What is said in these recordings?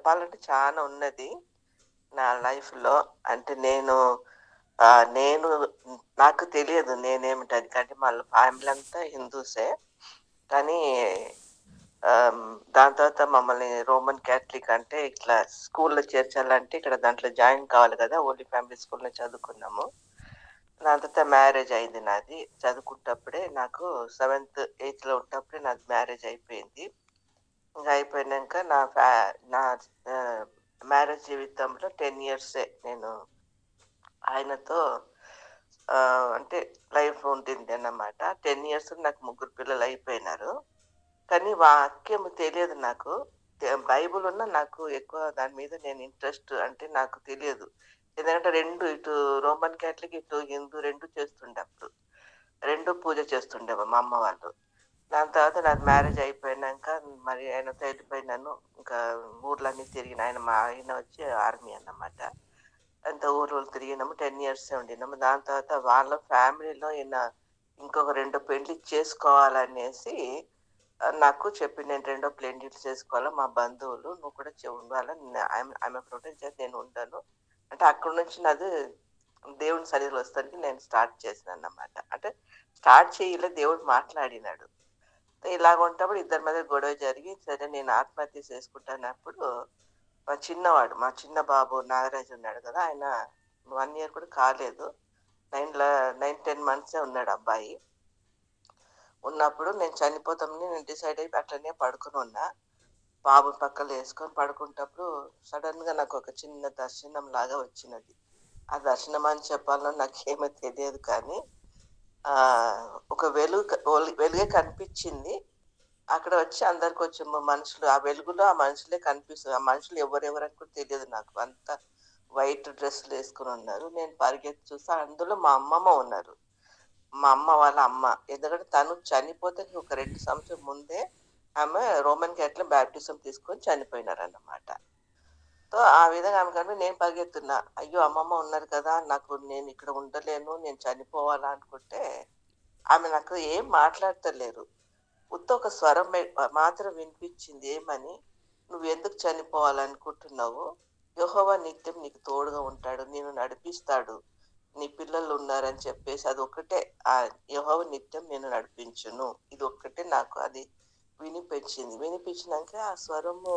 చెప్పాలంటే చాలా ఉన్నది నా లైఫ్‌లో. అంటే నేను నాకు తెలియదు నేనేమిటని. కానీ వాళ్ళ ఫ్యామిలీ అంతా హిందూసే. కానీ ఆహ్, దాని తర్వాత మమ్మల్ని రోమన్ క్యాథలిక్ అంటే ఇట్లా స్కూల్‌లో చేర్చాలంటే ఇక్కడ దాంట్లో జాయిన్ కావాలి కదా! హోలీ ఫ్యామిలీ స్కూల్‌లో చదువుకున్నాము. దాని తర్వాత మ్యారేజ్ అయింది నాది. చదువుకుంటప్పుడే నాకు సెవెంత్, ఎయిత్‌లో ఉన్నప్పుడే నాది మ్యారేజ్ అయిపోయింది. ఇంక అయిపోయినంక నా ఆహ్, మ్యారేజ్ జీవితంలో 10 ఇయర్సే నేను ఆయనతో అంటే లైఫ్ ఉండిందన్నమాట. 10 ఇయర్స్ నాకు ముగ్గురు పిల్లలయిపోయినారు. కానీ వాక్యం తెలియదు నాకు. బైబిల్ ఉన్న నాకు ఎక్కువ దాని మీద నేను ఇంట్రెస్ట్ అంటే నాకు తెలియదు. ఎందుకంటే 2 ఇటు రోమన్ క్యాథలిక్, ఇటు హిందూ 2 చేస్తుండే అప్పుడు. 2 పూజ చేస్తుండే మా అమ్మ వాళ్ళు. దాని తర్వాత నాది మ్యారేజ్ అయిపోయినంక మరి ఆయనతో ఎళ్ళిపోయినాను. ఇంకా ఊర్లన్నీ తిరిగిన. మా ఆయన వచ్చి ఆర్మీ అన్నమాట. అంత ఊరు తిరిగినాము. 10 ఇయర్సే ఉండినాము. దాని తర్వాత వాళ్ళ ఫ్యామిలీలో ఇంకొక 2 పెళ్లి చేసుకోవాలనేసి నాకు చెప్పిండు. నేను రెండో పెళ్లి చేసుకోవాలా మా బంధువులు. నువ్వు కూడా ఉండాలని ఆమె ప్రొటెక్ట్ చేసి నేను ఉండను. అంటే అక్కడి నుంచి నాది దేవుని సన్నిధిలో వస్తానికి నేను స్టార్ట్ చేసినానన్నమాట. అంటే స్టార్ట్ చేయలే దేవుడు మాట్లాడినాడు. ఇలాగుంటప్పుడు ఇద్దరి మధ్య గొడవ జరిగి, సరే నేను ఆత్మహత్య చేసుకుంటానప్పుడు మా చిన్న బాబు నాగరాజు ఉన్నాడు కదా! ఆయన 1 ఇయర్ కూడా కాలేదు. 10 మంత్సే ఉన్నాడు అబ్బాయి. ఉన్నప్పుడు నేను చనిపోతామని నేను డిసైడ్ అయిపోయి అట్లనే పడుకొనున్నా. బాబుని పక్కలో యేసుకొని పడుకుంటప్పుడు సడెన్‌గా నాకొక చిన్న దర్శనంలాగా వచ్చినది. ఆ దర్శనం అని చెప్పాలో నాకేమో తెలియదు కానీ ఒక వెలుగే కనిపిచ్చింది. అక్కడ వచ్చి అందరు కొంచెం మనుషులు ఆ వెలుగులో ఆ మనుషులే కనిపిస్తారు. ఆ మనుషులు ఎవరెవరని కూడా తెలియదు నాకు. అంతా వైట్ డ్రెస్సులేసుకొనున్నారు. నేను పరిగెత్తి చూస్తే అందులో మా అమ్మమ్మ ఉన్నారు. మా అమ్మ వాళ్ళ అమ్మ. ఎందుకంటే తను చనిపోతే ఒక 2 సంవత్సరం ముందే ఆమె రోమన్ క్యాథలిక్ బాప్టిజం తీసుకొని చనిపోయినారన్నమాట. సో, ఆ విధంగా ఆమె కనిపి నేను పరిగెత్తున్నా. అయ్యో! అమ్మమ్మ ఉన్నారు కదా! నేనిక్కడ ఉండలేను. నేను చనిపోవాలా అనుకుంటే ఆమె నాకు ఏం మాట్లాడతలేరు. ఒక స్వరం మాత్రం వినిపించింది. ఏమని? "నువ్వెందుకు చనిపోవాలనుకుంటున్నావు? యెహోవా నిత్యం నీకు తోడుగా ఉంటాడు. నిన్ను నడిపిస్తాడు. నీ పిల్లలున్నారని" చెప్పేసి అదొక్కటే యెహోవా నిత్యం నిన్ను నడిపించును. ఇదొక్కటే నాకు అది వినిపించినంక ఆ స్వరము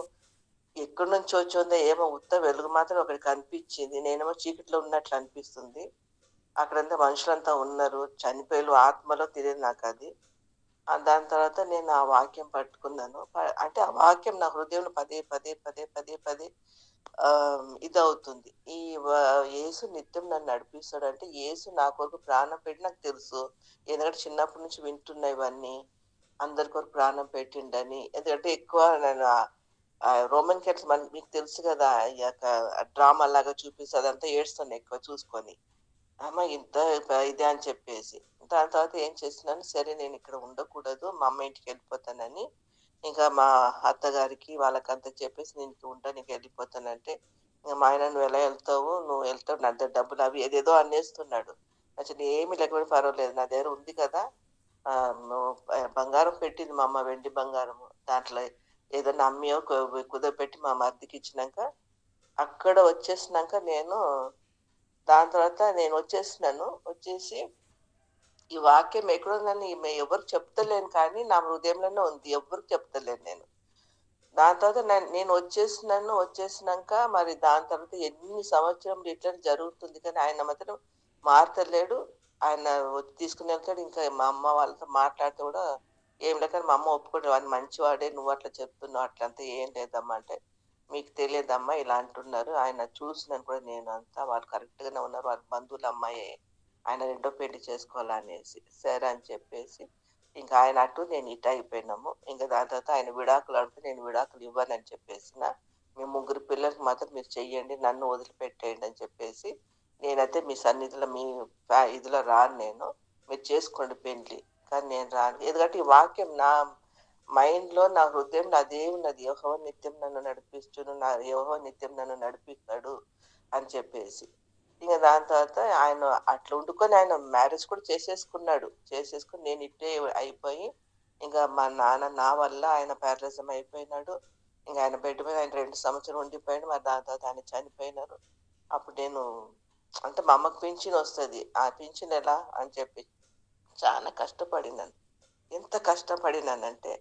ఎక్కడి నుంచో వచ్చిందో ఏమో వెలుగు మాత్రం ఒకటి కనిపించింది. నేనేమో చీకట్లో ఉన్నట్లు అనిపిస్తుంది. అక్కడంతా మనుషులంతా ఉన్నారు. చనిపోయిన ఆత్మలో తెలియదు నాకది. దాని తర్వాత నేను ఆ వాక్యం పట్టుకున్నాను. అంటే ఆ వాక్యం నా హృదయంలో పదే, పదే, పదే, పదే, పదే ఇదవుతుంది. యేసు నిత్యం నన్ను నడిపిస్తాడంటే, యేసు నా కొరకు ప్రాణం పెట్టి నాకు తెలుసు. ఎందుకంటే చిన్నప్పటి నుంచి వింటున్నా ఇవన్నీ. అందరి కొరకు ప్రాణం పెట్టిండని. ఎందుకంటే ఎక్కువ నేను రోమన్ క్యాథలిక్ మీకు తెలుసు గదా! ఈ యొక్క డ్రామాలాగా చూపిస్తే అదంతా ఏడుస్తాను ఎక్కువ చూసుకొని. అమ్మ ఇంత ఇదే అని చెప్పేసి. దాని తర్వాత ఏం చేస్తున్నాను, సరే నేనిక్కడ ఉండకూడదు. మా అమ్మ ఇంటికెళ్ళిపోతానని, ఇంకా మా అత్తగారికి వాళ్ళకంతా చెప్పేసి నేనిక్కడ ఉండనీకెళ్ళిపోతానంటే, ఇంక మా ఆయన "నువ్వెలా ఎళ్తావు? నువ్వు ఎళ్తావు నా దగ్గర డబ్బులు" అవి ఏదేదో అనేస్తున్నాడు. అసలు ఏమి లేకపోయినా పర్వాలేదు. నా దగ్గర ఉంది కదా! నువ్వు బంగారం పెట్టింది మా అమ్మ వెండి బంగారము. దాంట్లో ఏదన్నా అమ్మియో కుదవపెట్టి మా మరిదికిచ్చినంక, అక్కడ వచ్చేసినంక దాని తర్వాత నేనొచ్చేసినాను. వచ్చేసి ఈ వాక్యం ఎక్కడుందని ఎవరికి చెప్తలేను కానీ, నా హృదయంలోనే ఉంది. ఎవ్వరికి చెప్తలేను నేను. దాని తర్వాత నేను వచ్చేసినాను. వచ్చేసినంక మరి దాని తర్వాత ఎన్ని సంవత్సరములు ఇట్లనే జరుగుతుంది కానీ, ఆయన మాత్రం మారతలేడు. ఆయన వచ్చి తీసుకొనెళ్తాడు. ఇంకా మా అమ్మ వాళ్ళతో మాట్లాడితే కూడా ఏం లేదు కానీ, మా అమ్మ ఒప్పుకోదు. "వాడు మంచివాడే. నువ్వట్లా చెప్తున్నావు. అట్లంతా ఏం లేదమ్మా" అంటే, "మీకు తెలియదమ్మా ఇలా అంటున్నారు. ఆయన చూసినాను కూడా నేను అంతా. వాళ్ళు కరెక్ట్‌గానే ఉన్నారు. వాళ్ళ బంధువుల అమ్మాయే. ఆయన రెండో పెళ్లి చేసుకోవాలనేసి." సరే అని చెప్పేసి, ఇంకా ఆయన అటు, నేను ఇటు అయిపోయినాము. ఇంక దాని తర్వాత ఆయన విడాకులు అడిగితే, నేను విడాకులు ఇవ్వనని చెప్పేసిన. "మీ ముగ్గురు పిల్లలకి మాత్రం మీరు చెయ్యండి. నన్ను వదిలిపెట్టేయండి" అని చెప్పేసి, నేనైతే మీ సన్నిధిలో మీ ఇదిలో రాను నేను. మీరు చేసుకోండి పెండ్లి. కానీ నేను రాను. ఎందుకంటే ఈ వాక్యం నా మైండ్‌లో, నా హృదయంలో అదే ఉన్నది. యెహోవా నిత్యం నన్ను నడిపిస్తును. యెహోవా నిత్యం నన్ను నడిపిస్తాడు అని చెప్పేసి. ఇంక దాని తర్వాత ఆయన అట్లా వండుకొని ఆయన మ్యారేజ్ కూడా చేసేసుకున్నాడు. చేసేసుకొని నేను ఇట్టే అయిపోయి, ఇంకా మా నాన్న నా వల్ల ఆయన పారలైజం అయిపోయినాడు. ఇంకా ఆయన బెడ్ మీద ఆయన 2 సంవత్సరాలు ఉండిపోయాడు. మరి దాని తర్వాత ఆయన చనిపోయినారు. అప్పుడు నేను అంటే మా అమ్మకి పింఛన్ వస్తది. ఆ పింఛన్ ఎలా అని చెప్పి చాలా కష్టపడినాను. ఎంత కష్టపడినానంటే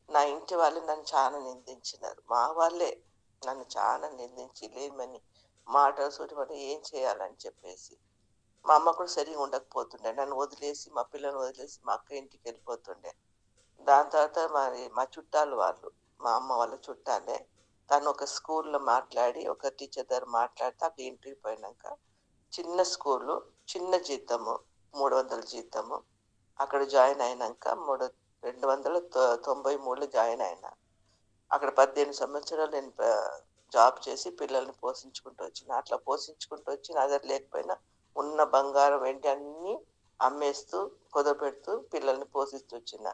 నా ఇంటి వాళ్ళు నన్ను చాలా నిందించినారు. మా వాళ్ళే నన్ను చాలా నిందించి లేనిమని మాటలు, సూటిమాటలు ఏం చేయాలని చెప్పేసి. మా అమ్మ కూడా సరిగ్గా ఉండకపోతుండే. నన్ను వదిలేసి, మా పిల్లల్ని వదిలేసి మా అక్క ఇంటికెళ్ళిపోతుండే. దాని తర్వాత మరి మా చుట్టాలు వాళ్ళు, మా అమ్మ వాళ్ళ చుట్టాలే. తను ఒక స్కూల్‌లో మాట్లాడి, ఒక టీచర్ దగ్గర మాట్లాడితే అక్కడ ఇంటర్వ్యూ పోయినాక చిన్న స్కూలు, చిన్న జీతము, 300 జీతము. అక్కడ జాయిన్ అయినాక 293లో జాయిన్ అయినా. అక్కడ 18 సంవత్సరాలు నేను జాబ్ చేసి పిల్లల్ని పోషించుకుంటూ వచ్చిన. అట్లా పోషించుకుంటూ వచ్చి నా దగ్గర లేకపోయినా ఉన్న బంగారం, వెండి అన్నీ అమ్మేస్తూ, కుదవపెడుతూ పిల్లల్ని పోషిస్తూ వచ్చిన.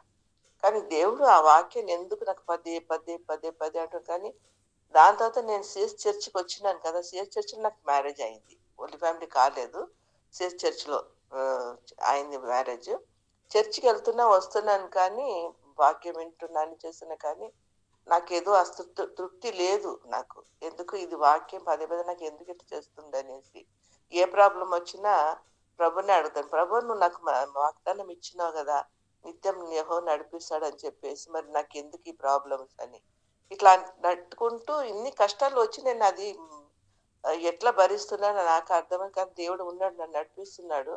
కానీ దేవుడు ఆ వాక్యాన్ని ఎందుకు నాకు పదే, పదే, పదే, పదే అంటాడు. కానీ దాని తర్వాత నేను సీఎస్ చర్చ్‌కి వచ్చినాను కదా! సీఎస్ చర్చ్‌లో నాకు మ్యారేజ్ అయింది. హోలీ ఫ్యామిలీ కాలేదు. సీఎస్ చర్చ్‌లో ఆహ్, అయింది మ్యారేజ్. చర్చ్‌కెళ్తున్నా, వస్తున్నాను కానీ వాక్యం వింటున్నాను, చేస్తున్నా కానీ నాకేదో తృప్తి లేదు నాకు. ఎందుకు ఇది వాక్యం పదే పదే నాకు ఎందుకు ఇట్లా చేస్తుందనేసి. ఏ ప్రాబ్లమ్ వచ్చినా ప్రభువునే అడుగుతాను. ప్రభు నువ్వు నాకు వాగ్దానం ఇచ్చినావు గదా! నిత్యం యెహోవా నడిపిస్తాడని చెప్పేసి మరి నాకెందుకు ఈ ప్రాబ్లమ్స్ అని. ఇట్లా నట్టుకుంటూ ఇన్ని కష్టాలు వచ్చి నేను అది ఎట్లా భరిస్తున్నానో నాకు అర్థమైంది. కానీ దేవుడు ఉన్నాడు, నన్ను నడిపిస్తున్నాడు.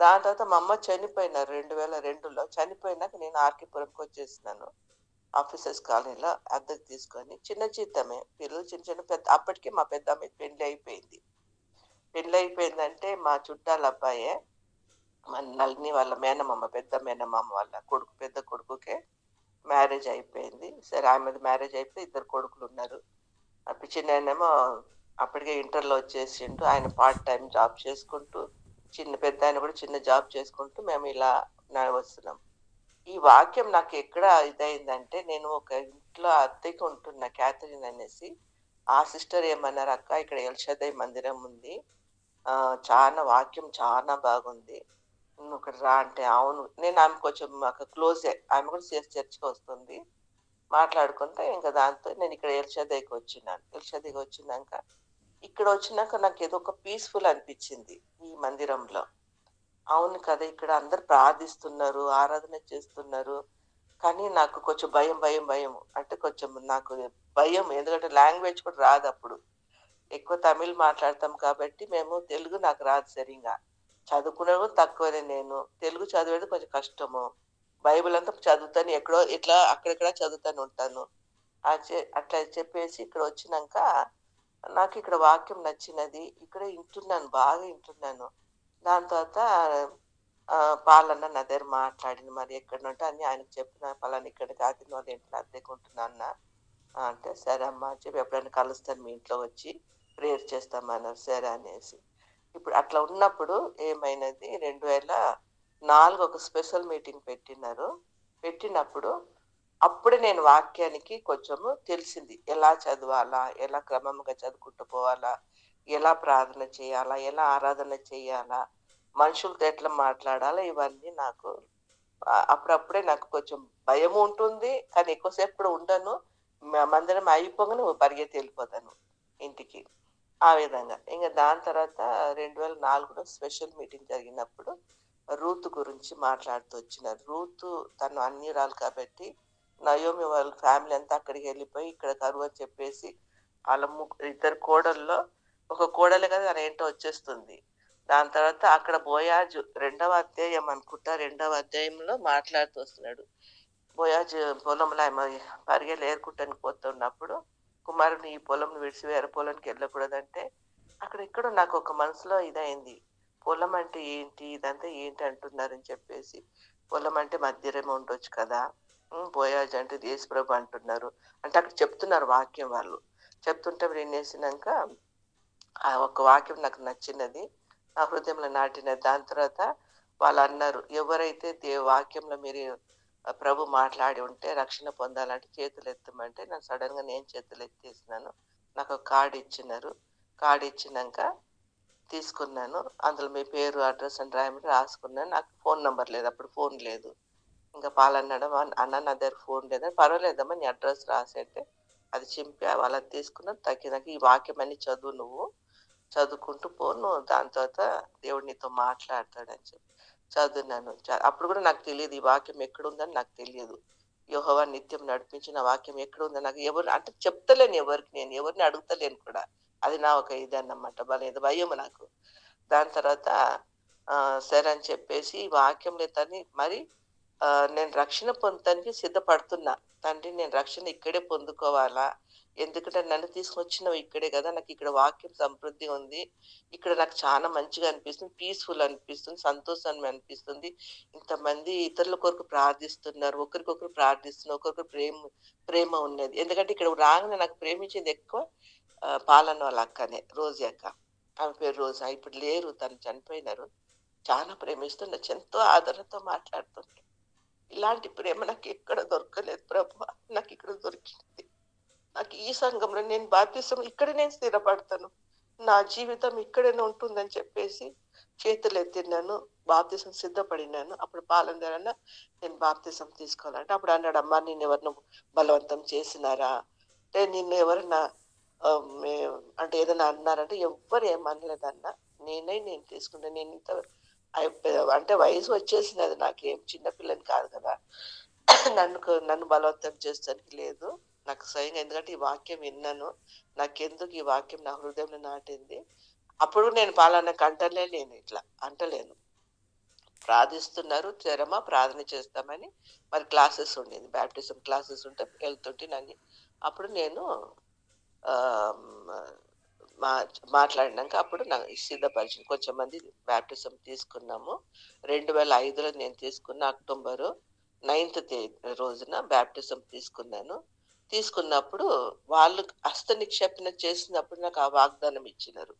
దాని తర్వాత మా అమ్మ చనిపోయినారు 2002లో. చనిపోయినాక నేను ఆర్‌కేపురంకొచ్చేసినాను. ఆఫీసర్స్ కాలనీలో అద్దెకు తీసుకొని చిన్న జీతమే. పిల్లలు చిన్న చిన్న అప్పటికే మా పెద్దమ్మాయికి పెళ్లయిపోయింది. పెళ్లయిపోయిందంటే మా చుట్టాల అబ్బాయే. మా నళిని వాళ్ళ మేనమామ, పెద్ద మేనమామ వాళ్ళ కొడుకు, పెద్ద కొడుకుకే మ్యారేజ్ అయిపోయింది. సరే ఆమెది మ్యారేజ్ అయిపోయి ఇద్దరు కొడుకులున్నారు. అప్పుడు చిన్నాయనేమో అప్పటికే ఇంటర్‌లో వచ్చేసిండు. ఆయన పార్ట్ టైమ్ జాబ్ చేసుకుంటూ, పెద్దాయన కూడా చిన్న జాబ్ చేసుకుంటూ మేము ఇలా వస్తున్నాం. ఈ వాక్యం నాకెక్కడ ఇదయిందంటే, నేను ఒక ఇంట్లో అద్దెకి ఉంటున్నా, క్యాథరిన్ అనేసి. ఆ సిస్టర్ ఏమన్నారు, "అక్క ఇక్కడ ఎల్‌షద్దై మందిరం ఉంది. చానా వాక్యం చానా బాగుంది. నువ్వొకటి రా" అంటే, అవును. నేను ఆమె కొంచెం మాకు క్లోజే. ఆమె కూడా సిఎస్ చర్చ్‌కే వస్తుంది. మాట్లాడుకుంటే ఇంక దాంతో నేనిక్కడ ఎల్‌షద్దైకొచ్చినాను. ఎల్‌షద్దైకొచ్చినంక, ఇక్కడొచ్చినాక నాకేదో ఒక పీస్‌ఫుల్ అనిపిచ్చింది ఈ మందిరంలో. అవును కదా! ఇక్కడ అందరూ ప్రార్థిస్తున్నారు, ఆరాధన చేస్తున్నారు. కానీ నాకు కొంచెం భయం, భయం, భయం. అంటే కొంచెం నాకు భయం. ఎందుకంటే లాంగ్వేజ్ కూడా రాదప్పుడు. ఎక్కువ తమిళ్ మాట్లాడతాం కాబట్టి మేము తెలుగు నాకు రాదు సరింగా. చదువుకున్నది కూడా తక్కువనే నేను. తెలుగు చదివేది కొంచెం కష్టము. బైబిల్ అంతా చదువుతాను. ఎక్కడో ఇట్లా అక్కడిక్కడ చదువుతాను ఉంటాను. అట్లా చెప్పేసి ఇక్కడొచ్చినంక నాకిక్కడ వాక్యం నచ్చినది. ఇక్కడే ఇంటున్నాను. బాగా ఇంటున్నాను. దాని తర్వాత పాలన్న నా దగ్గర మాట్లాడిండు. మరి ఎక్కడనంటే అన్నీ ఆయనకు చెప్పిన పలానా ఇక్కడ కాకినాడ వాళ్ళ ఇంట్లో అద్దెకుంటున్నా అన్న. అంటే సరే అమ్మా అని చెప్పి ఎప్పుడైనా కలుస్తాను మీ ఇంట్లో వచ్చి ప్రేయర్ చేస్తామన్నారు. సరే అనేసి. ఇప్పుడు అట్లా ఉన్నప్పుడు ఏమైనది 2004 ఒక స్పెషల్ మీటింగ్ పెట్టినారు. పెట్టినప్పుడు అప్పుడే నేను వాక్యానికి కొంచెము తెలిసింది. ఎలా చదవాలా? ఎలా క్రమంగా చదువుకుంటూ పోవాలా? ఎలా ప్రార్థన చేయాలా? ఎలా ఆరాధన చేయాలా? మనుషులతో ఎట్లా మాట్లాడాలా? ఇవన్నీ నాకు అప్పుడప్పుడే నాకు కొంచెం భయముంటుంది. కానీ ఎక్కువ సేపు కూడా ఉండను. మందిరం అయిపోగానే పరిగెత్తి ఎళ్ళిపోతాను ఇంటికి. ఆ విధంగా. ఇంక దాని తర్వాత 2004లో స్పెషల్ మీటింగ్ జరిగినప్పుడు రూతు గురించి మాట్లాడుతూ వచ్చినారు. రూతు తను అన్యురాలు కాబట్టి నయోమి వాళ్ళ ఫ్యామిలీ అంతా అక్కడికెళ్ళిపోయి ఇక్కడ కరువని చెప్పేసి ఆళ్ళ ఇద్దరు కోడల్లో ఒక కోడలే కదా! తనేంటో వచ్చేస్తుంది. దాని తర్వాత అక్కడ బోయాజు రెండవ అధ్యాయం అనుకుంటా. రెండవ అధ్యాయంలో మాట్లాడుతూ వస్తున్నాడు. బోయాజు పొలంలో ఆమె పరిగెలు ఏరుకుంటానికి పోతున్నప్పుడు, కుమారుడు ఈ పొలంను విడిచి వేరే పొలానికి వెళ్ళకూడదంటే, అక్కడెక్కడో నాకొక మనసులో ఇదయింది. పొలం అంటే ఏంటి? ఇదంతా ఏంటి అంటున్నారని చెప్పేసి, పొలం అంటే మధ్యరేమో ఉండొచ్చు కదా! బోయాజు అంటే యేసుప్రభు అంటున్నారు. అంటే అక్కడ చెప్తున్నారు వాక్యం వాళ్ళు. చెప్తుంటే వినేసినంక ఆ ఒక్క వాక్యం నాకు నచ్చినది. నా హృదయంలో నాటినది. దాని తర్వాత వాళ్ళన్నారు, ఎవరైతే వాక్యంలో మీరు ప్రభు మాట్లాడి ఉంటే రక్షణ పొందాలంటే చేతులెత్తమంటే సడెన్‌గా నేను చేతులెత్తేసినాను. నాకొక కార్డ్ ఇచ్చినారు. కార్డ్ ఇచ్చినంక తీసుకున్నాను. అందులో మీ పేరు, అడ్రెస్ అని రాయమని రాసుకున్నాను. నాకు ఫోను నంబర్ లేదు. అప్పుడు ఫోను లేదు. ఇంకా పాలన్నాడు, అన్న నా దగ్గర ఫోన్ లేదా, పర్వాలేదమ్మా నీ అడ్రస్ రాసేంటే అది చింపి వాళ్ళది తీసుకున్నాను. తగ్గినాక ఈ వాక్యం అన్ని చదువు నువ్వు, చదువుకుంటూ పో, నువ్వు దాని తర్వాత దేవుడు నీతో మాట్లాడతాడని చెప్పి చదివినాను. అప్పుడు కూడా నాకు తెలియదు ఈ వాక్యం ఎక్కడుందని నాకు తెలియదు. యెహోవా నిత్యం నడిపించిన వాక్యం ఎక్కడుందని నాకు ఎవరు అంటే చెప్తలేను ఎవరికి, నేను ఎవరిని అడుగుతలేను కూడా. అది నా ఒక ఇదన్నమాట, భలేదు భయం నాకు. దాని తర్వాత సరే అని చెప్పేసి ఈ వాక్యంలో తని మరి నేను రక్షణ పొందటానికి సిద్ధపడుతున్నా. తండ్రి నేను రక్షణ ఇక్కడే పొందుకోవాలా? ఎందుకంటే నన్ను తీసుకొచ్చినవు ఇక్కడే గదా! నాకిక్కడ వాక్యం సమృద్ధి ఉంది. ఇక్కడ నాకు చాలా మంచిగా అనిపిస్తుంది. పీస్‌ఫుల్ అనిపిస్తుంది. సంతోషం అనిపిస్తుంది. ఇంతమంది ఇతరుల కొరకు ప్రార్థిస్తున్నారు. ఒకరికొకరు ప్రార్థిస్తున్నారు. ఒకరికొకరు ప్రేమ ఉన్నది. ఎందుకంటే ఇక్కడ రాంగానే నాకు ప్రేమించింది ఎక్కువ పాలన వాళ్ళ అక్కనే, రోజీ అక్క. ఆమె పేరు రోజా. ఇప్పుడు లేరు. తను చనిపోయినారు. చాలా ప్రేమిస్తుండొచ్చు. ఎంతో ఆదరణతో మాట్లాడుతుంది. ఇలాంటి ప్రేమ నాకెక్కడ దొరకలేదు ప్రభువా! నాకిక్కడ దొరికింది. నాకు ఈ సంఘంలో నేను బాప్తిసం ఇక్కడే నేను స్థిరపడతాను. నా జీవితం ఇక్కడనే ఉంటుందని చెప్పేసి చేతులెత్తినాను. బాప్తిసం సిద్ధపడినాను. అప్పుడు పాలెందరన్న నేను బాప్తిసం తీసుకోవాలంటే అప్పుడు అన్నాడు, అమ్మా నిన్నెవరైనా బలవంతం చేసినారా? అంటే నిన్ను ఎవరైనా మే అంటే ఏదైనా అన్నారంటే ఎవ్వరు ఏమనలేదన్నా. నేను తీసుకున్నా. నేను ఇంత అంటే వయసు వచ్చేసినది, నాకేం చిన్న పిల్లని కాదు కదా! నన్ను బలవంతం చేస్తానికి లేదు. నాకు స్వయంగా ఎందుకంటే ఈ వాక్యం విన్నాను. నాకెందుకు ఈ వాక్యం నా హృదయంలో నాటింది. అప్పుడు నేను పాలనకు అంటలేను, ఇట్లా అంటలేను. ప్రార్థిస్తున్నారు, చేరమ్మా ప్రార్థన చేస్తామని మరి క్లాసెస్ ఉండేది. బాప్టిజం క్లాసెస్ ఉంటే వెళ్తుంటేనని. అప్పుడు నేను ఆహ్, మాట్లాడినాక అప్పుడు సిద్ధపరిచింది. కొంచెం మంది బాప్టిజం తీసుకున్నాము. 2005లో నేను తీసుకున్న అక్టోబరు 9థ్ రోజున బాప్టిజం తీసుకున్నాను. తీసుకున్నప్పుడు వాళ్ళు హస్త నిక్షేపణ చేసినప్పుడు నాకు ఆ వాగ్దానం ఇచ్చినారు.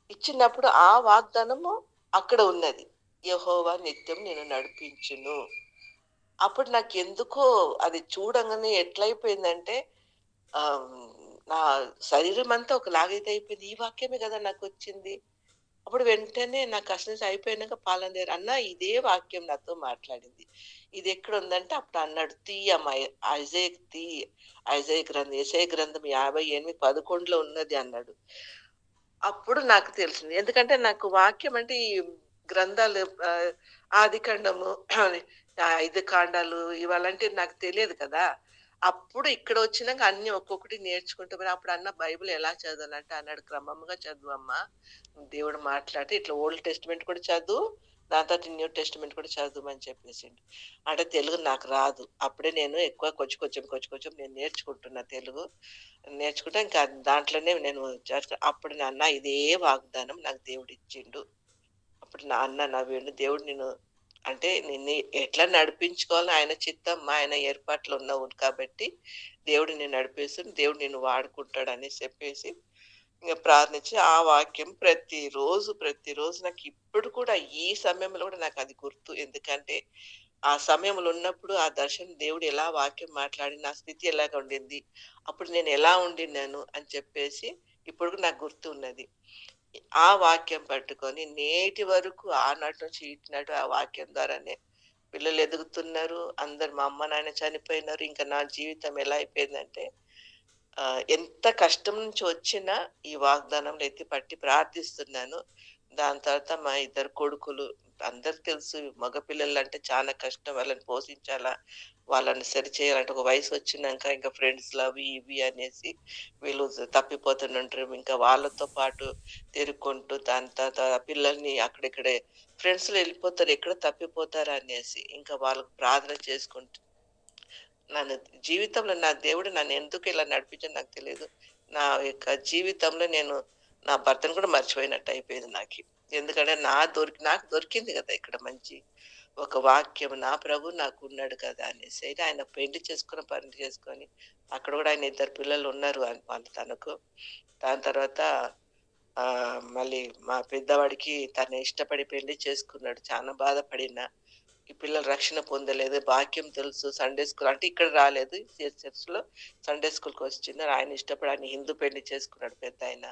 ఇచ్చినప్పుడు ఆ వాగ్దానము అక్కడ ఉన్నది. యెహోవా నిత్యం నిన్ను నడిపించును. అప్పుడు నాకెందుకో అది చూడంగానే ఎట్లయిపోయిందంటే ఆహ్, నా శరీరం అంతా ఒకలాగైతే అయిపోయింది. ఈ వాక్యమే గదా నాకొచ్చింది. అప్పుడు వెంటనే నాకు అసలు అయిపోయినాక పాలన దగ్గర అన్న ఇదే వాక్యం నాతో మాట్లాడింది. ఇదెక్కడుందంటే అప్పుడు అన్నాడు, తీయమ్మ ఐజాయా తీయి. యెషయా గ్రంథం 58:11లో ఉన్నది అన్నాడు. అప్పుడు నాకు తెలిసింది. ఎందుకంటే నాకు వాక్యం అంటే ఈ గ్రంథాలు ఆదికాండము 5 కాండాలు ఇవాళంటే నాకు తెలియదు కదా! అప్పుడు ఇక్కడొచ్చినాక అన్నీ ఒక్కొక్కటి నేర్చుకుంటూ మరి అప్పుడు అన్న బైబిల్ ఎలా చదవాలంటే అన్నాడు, క్రమముగా చదువమ్మా. దేవుడు మాట్లాడితే ఇట్లా ఓల్డ్ టెస్టమెంట్ కూడా చదువు. దాని తర్వాత న్యూ టెస్టమెంట్ కూడా చదువుమని చెప్పేసిండు. అంటే తెలుగు నాకు రాదు. అప్పుడే నేను ఎక్కువ కొంచెం నేను నేర్చుకుంటున్నా తెలుగు. నేర్చుకుంటే ఇంకా దాంట్లోనే నేను అప్పుడు నా అన్న ఇదే వాగ్దానం నాకు దేవుడిచ్చిండు. అప్పుడు నా అన్న నవ్విండు. దేవుడు నిన్ను అంటే నిన్ను ఎట్లా నడిపించుకోవాలో ఆయన చిత్తం, ఆయన ఏర్పాట్లు ఉన్నవు కాబట్టి దేవుడు నిన్ను నడిపిస్తుంది. దేవుడు నిన్ను వాడుకుంటాడనేసి చెప్పేసి ఇంక ప్రార్థించి ఆ వాక్యం ప్రతిరోజు నాకిప్పుడు కూడా ఈ సమయంలో కూడా నాకది గుర్తు. ఎందుకంటే ఆ సమయంలో ఉన్నప్పుడు ఆ దర్శనం దేవుడు ఎలా వాక్యం మాట్లాడి నా స్థితి ఎలాగ ఉండింది. అప్పుడు నేను ఎలా ఉండిన్నాను అని చెప్పేసి ఇప్పుడు కూడా నాకు గుర్తున్నది. ఆ వాక్యం పట్టుకొని నేటి వరకు ఆనాటి నుంచి ఈటి నాటి ఆ వాక్యం ద్వారానే పిల్లలు ఎదుగుతున్నారు. అందరు మా అమ్మ, నాన్న చనిపోయినారు. ఇంకా నా జీవితం ఎలా అయిపోయిందంటే ఎంత కష్టం నుంచి వచ్చినా ఈ వాగ్దానంలో ఎత్తి పట్టి ప్రార్థిస్తున్నాను. దాని తర్వాత మా ఇద్దరు కొడుకులు అందరికి తెలుసు మగ పిల్లలంటే చాలా కష్టం. వాళ్ళని పోషించాలా, వాళ్ళని సరిచేయాలంటే ఒక వయసు వచ్చినాక ఇంకా ఫ్రెండ్స్‌లు అవి ఇవి అనేసి వీళ్ళు తప్పిపోతుంటారు. ఇంకా వాళ్ళతో పాటు తిరుక్కుంటూ దాని తర్వాత పిల్లల్ని అక్కడిక్కడే ఫ్రెండ్స్‌లో వెళ్ళిపోతారు. ఎక్కడ తప్పిపోతారా అనేసి. ఇంకా వాళ్ళకి ప్రార్థన చేసుకుంటూ నన్ను జీవితంలో నా దేవుడు నన్నెందుకు ఇలా నడిపించాడో నాకు తెలీదు. నా యొక్క జీవితంలో నేను నా భర్తను కూడా మర్చిపోయినట్టు అయిపోయింది నాకి. ఎందుకంటే నాకు దొరికింది గదా! ఇక్కడ మంచి ఒక వాక్యం. నా ప్రభువు నాకున్నాడు కదా! అనేసి. అయితే ఆయన పెళ్లి చేసుకొని అక్కడ గూడా ఆయన ఇద్దరు పిల్లలున్నారు వాళ్ళు తనకు. దాని తర్వాత మళ్ళీ మా పెద్దవాడికి తను ఇష్టపడి పెళ్లి చేసుకున్నాడు. చానా బాధపడినా. ఈ పిల్లలు రక్షణ పొందలేదు. వాక్యం తెలుసు. సండే స్కూల్ అంటే ఇక్కడ రాలేదు. చర్చ్‌లో సండే స్కూల్‌కొచ్చిండు. ఆయన ఇష్టపడి ఆయన హిందూ పెళ్లి చేసుకున్నాడు పెద్దాయన.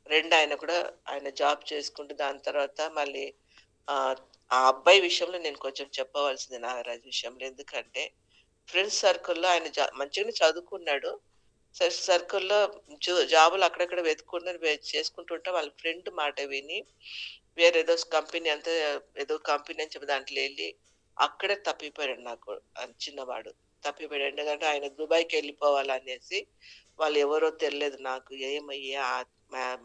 రెండాయన కూడా ఆయన జాబ్ చేసుకుంటూ దాని తర్వాత మళ్ళీ ఆహ్, ఆ అబ్బాయి విషయంలో నేను కొంచెం చెప్పవలసింది నాగరాజు విషయంలో. ఎందుకంటే ఫ్రెండ్స్ సర్కిల్‌లో ఆయన మంచిగానే చదువుకున్నాడు. సర్కిల్‌లో జాబులు అక్కడక్కడ వెతుక్కుంటూ చేసుకుంటుంటే వాళ్ళ ఫ్రెండ్ మాట విని వేరేదో కంపెనీ అంతా ఏదో కంపెనీ అని చెప్పి దాంట్లో ఎళ్లి అక్కడే తప్పిపోయాడు నాకు చిన్నవాడు. తప్పిపోయాడు. ఎందుకంటే ఆయన దుబాయ్‌కెళ్ళిపోవాలనేసి వాళ్ళెవరో తెలీలేదు నాకు. ఏమయ్యా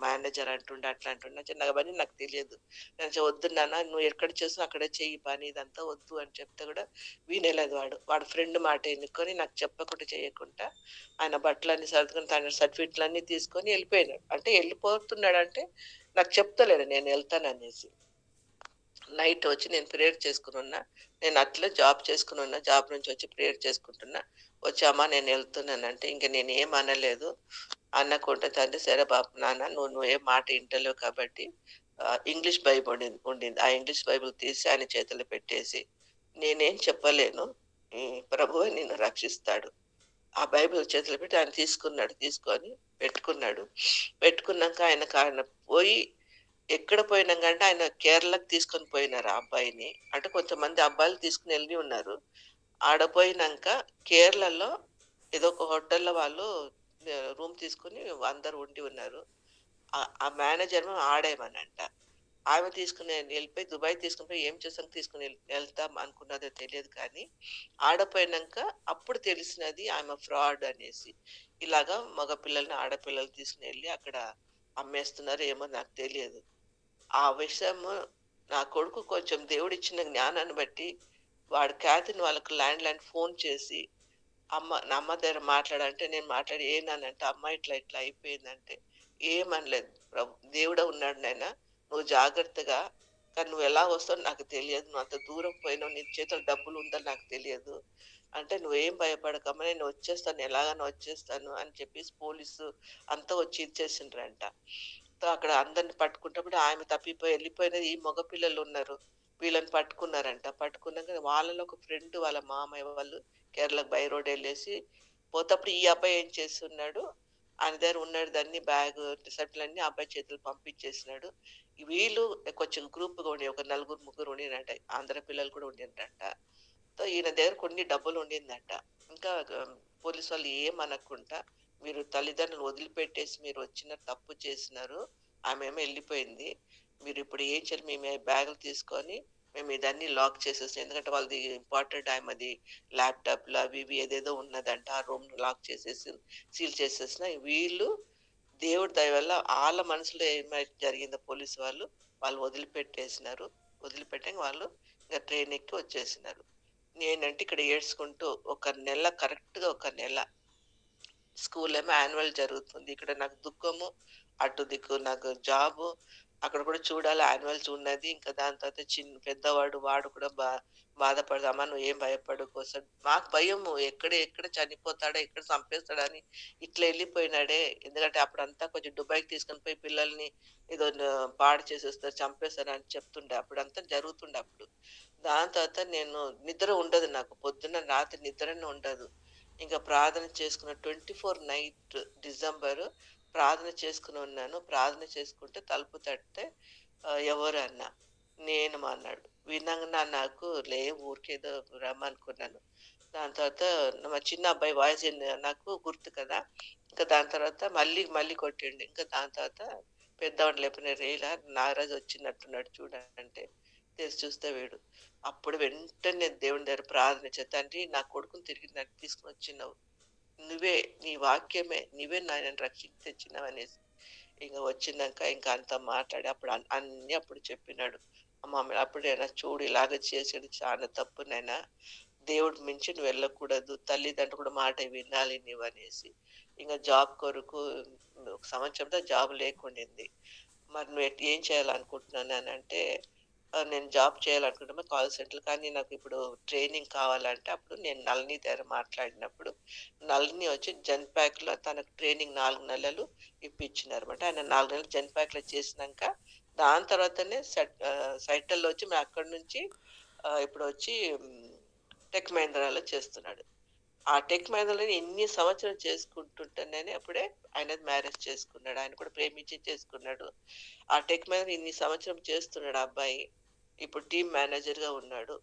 మేనేజర్ అంటుండు, అట్లా అంటుండు. అవన్నీ నాకు తెలియదు. నేను "వద్దు నాన్న నువ్వు ఎక్కడ చేస్తున్నావో అక్కడే చెయ్యి పని ఇదంతా వద్దు" అని చెప్తే కూడా వినలేదు వాడు. వాడు ఫ్రెండ్ మాట ఎన్నుకొని నాకు చెప్పకుండా చేయకుండా ఆయన బట్టలన్నీ సర్దుకొని తన సర్టిఫికెట్‌లన్నీ తీసుకొని ఎళ్ళిపోయినాడు. అంటే ఎళ్ళిపోతున్నాడంటే నాకు చెప్తలేడు నేను ఎళ్తాననేసి. నైట్ వచ్చి నేను ప్రేయర్ చేసుకొనున్నా. నేను అట్లే జాబ్ చేసుకొనున్నా. జాబ్ నుంచి వచ్చి ప్రేయర్ చేసుకుంటున్నా. వచ్చి "అమ్మ నేనెళ్తున్నానంటే" ఇంక నేనేం అనలేదు. అనకుండా తండ్రి "సరే బాబు నాన్న నువ్వు ఏ మాట ఇంటలేవు కాబట్టి" ఇంగ్లీష్ బైబుల్ ఉండింది. ఆ ఇంగ్లీష్ బైబుల్ తీసి ఆయన చేతిలో పెట్టేసి, "నేనేం చెప్పలేను. ప్రభువే నిన్ను రక్షిస్తాడు." ఆ బైబిల్ చేతిలో పెట్టి ఆయన తీసుకున్నాడు. తీసుకొని పెట్టుకున్నాడు. పెట్టుకున్నాక ఆయన పోయి ఎక్కడ పోయినాంకంటే ఆయన కేరళకి తీసుకొని పోయినారు ఆ అబ్బాయిని. అంటే కొంతమంది అబ్బాయిలు తీసుకొని ఎళ్లి ఉన్నారు. ఆడ పోయినంక కేరళలో ఏదో ఒక హోటల్‌లో వాళ్ళు రూమ్ తీసుకొని అందరూ ఉండి ఉన్నారు. ఆ మేనేజరేమో ఆడేమనంట. ఆమె తీసుకొని ఎళ్ళిపోయి దుబాయ్ తీసుకొని పోయి ఏం చేసాం తీసుకొని ఎళ్తాం అనుకున్నదో తెలియదు కానీ, ఆడపోయినంక అప్పుడు తెలిసినది ఆమె ఫ్రాడ్ అనేసి. ఇలాగా మగ పిల్లల్ని, ఆడపిల్లల్ని తీసుకొనెళ్ళి అక్కడ అమ్మేస్తున్నారో ఏమో నాకు తెలియదు. ఆ విషయము నా కొడుకు కొంచెం దేవుడిచ్చిన జ్ఞానాన్ని బట్టి వాడు ఖ్యాతిని వాళ్ళకి ల్యాండ్‌లైన్ ఫోన్ చేసి నా అమ్మ దగ్గర మాట్లాడంటే నేను మాట్లాడి "ఏ నాన్న" అంటే, "అమ్మ ఇట్లా ఇట్లా అయిపోయిందంటే" ఏమనలేదు. దేవుడే ఉన్నాడు నాయన. నువ్వు జాగ్రత్తగా కానీ నువ్వెలా వస్తావో నాకు తెలియదు. నువ్వు అంత దూరం పోయినావు. నీ చేతిలో డబ్బులుందని నాకు తెలియదు. అంటే "నువ్వేం భయపడకమ్మా నేను వచ్చేస్తాను. ఎలాగైనా వచ్చేస్తాను" అని చెప్పేసి పోలీసు అంతా వచ్చి ఇచ్చేసిండ్రంట. అక్కడ అందరిని పట్టుకుంటప్పుడు ఆమె తప్పిపోయి ఎళ్ళిపోయినది. ఈ మగ పిల్లలున్నారు. వీళ్ళని పట్టుకున్నారంట. పట్టుకున్నాక వాళ్ళలో ఒక ఫ్రెండ్ వాళ్ళ మామయ్య వాళ్ళు కేరళకి బై రోడ్ ఎళ్ళేసి పోతప్పుడు ఈ అబ్బాయి ఏం చేస్తున్నాడు, ఆయన దగ్గర ఉన్నదన్నీ బ్యాగు, సరుకులన్నీ ఆ అబ్బాయి చేతుల్లో పంపించేసినాడు. వీళ్ళు కొంచెం గ్రూప్‌గా ఉండి ఒక నలుగురు, ముగ్గురు ఉండినంట. ఆంధ్ర పిల్లలు కూడా ఉండిండ్రంట. ఈయన దగ్గర కొన్ని డబ్బులు ఉండిందంట. ఇంకా పోలీసు వాళ్ళు ఏమనకుండా, "మీరు తల్లిదండ్రులు వదిలిపెట్టేసి మీరు వచ్చిన తప్పు చేసినారు. ఆమేమో ఎళ్ళిపోయింది. మీరిప్పుడు ఏం చేయాలి మీ బ్యాగులు తీసుకొని మేము ఇదన్నీ లాక్ చేసేసాం." ఎందుకంటే వాళ్ళది ఇంపార్టెంట్ ఆమెది ల్యాప్‌టాప్‌లు అవి ఇవి ఏదేదో ఉన్నదంట. ఆ రూమ్ లాక్ చేసేసి సీల్ చేసేసిన. వీళ్ళు దేవుడి దయ వల్ల ఆళ్ళ మనసులో ఏమైతే జరిగిందో పోలీసు వాళ్ళు వదిలిపెట్టేసినారు. వదిలిపెట్టాక వాళ్ళు ఇంక ట్రైన్ ఎక్కి వచ్చేసినారు. నేనంటే ఇక్కడ ఏడ్చుకుంటూ ఒక నెల కరెక్ట్‌గా ఒక నెల స్కూలేమో యాన్యువల్ జరుగుతుంది. ఇక్కడ నాకు దుఃఖము, అటు దిక్కు నాకు జాబు. అక్కడ కూడా చూడాలి యాన్యువల్స్ ఉన్నది. ఇంకా దాని తర్వాత పెద్దవాడు వాడు కూడా బాధపడదు. "అమ్మ నువ్వేం భయపడకు" మాకు భయము ఎక్కడ చనిపోతాడో, ఎక్కడ చంపేస్తాడని ఇట్లా ఎళ్ళిపోయినాడే. ఎందుకంటే అప్పుడంతా కొంచెం దుబాయ్‌కి తీసుకొని పోయి పిల్లల్ని ఏదో పాడు చేసేస్తారు, చంపేస్తారని చెప్తుండే. అప్పుడంతా జరుగుతుండే అప్పుడు. దాని తర్వాత నేను నిద్ర ఉండదు నాకు. పొద్దున్న రాత్రి నిద్రనే ఉండదు. ఇంక ప్రార్థన చేసుకున్న 24 నైట్ డిసెంబరు ప్రార్థన చేసుకొని ఉన్నాను. ప్రార్థన చేసుకుంటే తలుపు తట్టితే ఎవరు అన్నా. నేను అన్నాడు. వినంగానే నాకు ఊరికేదో రమ్మనుకున్నాను. దాని తర్వాత మా చిన్న అబ్బాయి వాయిస్ నాకు గుర్తు కదా! ఇంకా దాని తర్వాత మళ్ళీ కొట్టిండు. ఇంకా దాని తర్వాత పెద్దవాడిని లేపిన "రేలా నాగరాజు వచ్చినట్టున్నాడు చూడు" అంటే తెరిచి చూస్తే వీడు. అప్పుడు వెంటనే దేవుని దగ్గర ప్రార్థన తండ్రి నా కొడుకుని తిరిగి నాకు తీసుకొనొచ్చినావు. నీ వాక్యమే నువ్వే నాయనని రక్షించి తెచ్చినావనేసి. ఇంక వచ్చినంక ఇంక అంతా మాట్లాడి అప్పుడు అన్నీ అప్పుడు చెప్పినాడు. అమ్మ అప్పుడైనా చూడు ఇలాగ చేసేది చాలా తప్పు నాయనా. దేవుడు మించి నువ్వు వెళ్ళకూడదు. తల్లిదండ్రులు కూడా మాట వినాలి నీవనేసి. ఇంక జాబ్ కొరకు ఒక సంవత్సరంతో జాబ్ లేకుండింది. మరి నువ్వు ఏం చేయాలనుకుంటున్నానంటే నేను జాబ్ చేయాలనుకుంటున్నా కాల్ సెంటర్. కానీ నాకిప్పుడు ట్రైనింగ్ కావాలంటే అప్పుడు నేను నళిని దగ్గర మాట్లాడినప్పుడు, నళిని వచ్చి జెన్‌పాక్‌లో తనకు ట్రైనింగ్ 4 నెలలు ఇప్పించినారన్నమాట. ఆయన 4 నెలలు జెన్‌పాక్‌లో చేసినంక దాని తర్వాతనే సైటల్‌లో వచ్చి మరి అక్కడి నుంచి ఇప్పుడొచ్చి టెక్ మహీంద్రాలో చేస్తున్నాడు. ఆ టెక్ మహీంద్రాలో ఇన్ని సంవత్సరాలు చేసుకుంటుంటేనే అప్పుడే ఆయనది మ్యారేజ్ చేసుకున్నాడు. ఆయన కూడా ప్రేమించి చేసుకున్నాడు. ఆ టెక్ మహీంద్రా ఇన్ని సంవత్సరం చేస్తున్నాడు ఆ అబ్బాయి. ఇప్పుడు టీమ్ మేనేజర్‌గా ఉన్నాడు.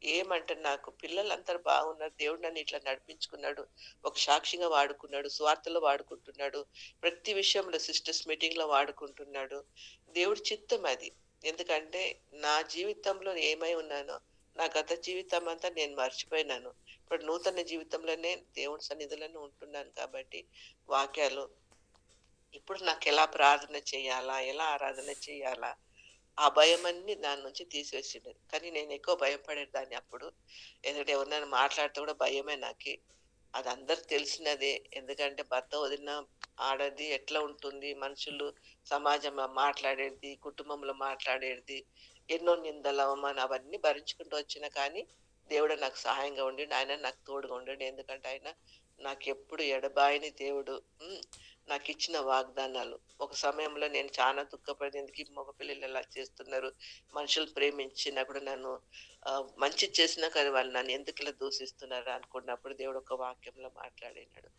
ఏమంటే నాకు పిల్లలందరూ బాగున్నారు. దేవుడు నన్ను ఇట్లా నడిపించుకున్నాడు. ఒక సాక్షిగా వాడుకున్నాడు. సువార్తలో వాడుకుంటున్నాడు. ప్రతి విషయంలో సిస్టర్స్ మీటింగ్‌లో వాడుకుంటున్నాడు. దేవుడి చిత్తం అది. ఎందుకంటే నా జీవితంలో ఏమై ఉన్నానో, నా గత జీవితం అంతా నేను మర్చిపోయినాను. ఇప్పుడు నూతన జీవితంలోనే దేవుడి సన్నిధిలోనే ఉంటున్నాను కాబట్టి వాక్యాలు ఇప్పుడు నాకెలా ప్రార్థన చేయాలా? ఎలా ఆరాధన చేయాలా? ఆ భయమన్నీ దాని నుంచి తీసివేసిండు. కానీ నేనెక్కువ భయపడేదాన్ని అప్పుడు. ఎందుకంటే ఎవరినైనా మాట్లాడితే కూడా భయమే నాకి. అది అందరికి తెలిసినదే. ఎందుకంటే భర్త వదిలిన ఆడది ఎట్లా ఉంటుంది, మనుషులు, సమాజం మాట్లాడేది, కుటుంబంలో మాట్లాడేది, ఎన్నో నిందలు, అవమానం అవన్నీ భరించుకుంటూ వచ్చినా కానీ, దేవుడు నాకు సహాయంగా ఉండిండు. ఆయన నాకు తోడుగా ఉండిండు. ఎందుకంటే ఆయన నాకెప్పుడు ఎడబాయని దేవుడు. హ్మ్. నాకిచ్చిన వాగ్దానాలు. ఒక సమయంలో నేను చాలా దుఃఖపడింది. ఎందుకు ఈ మగ పిల్లలు ఇలా చేస్తున్నారు? మనుషులు ప్రేమించినా కూడా నన్ను మంచి చేసినా కానీ వాళ్ళు నన్ను ఎందుకిలా దూషిస్తున్నారు అనుకున్నప్పుడు దేవుడు ఒక వాక్యంలో మాట్లాడినాడు.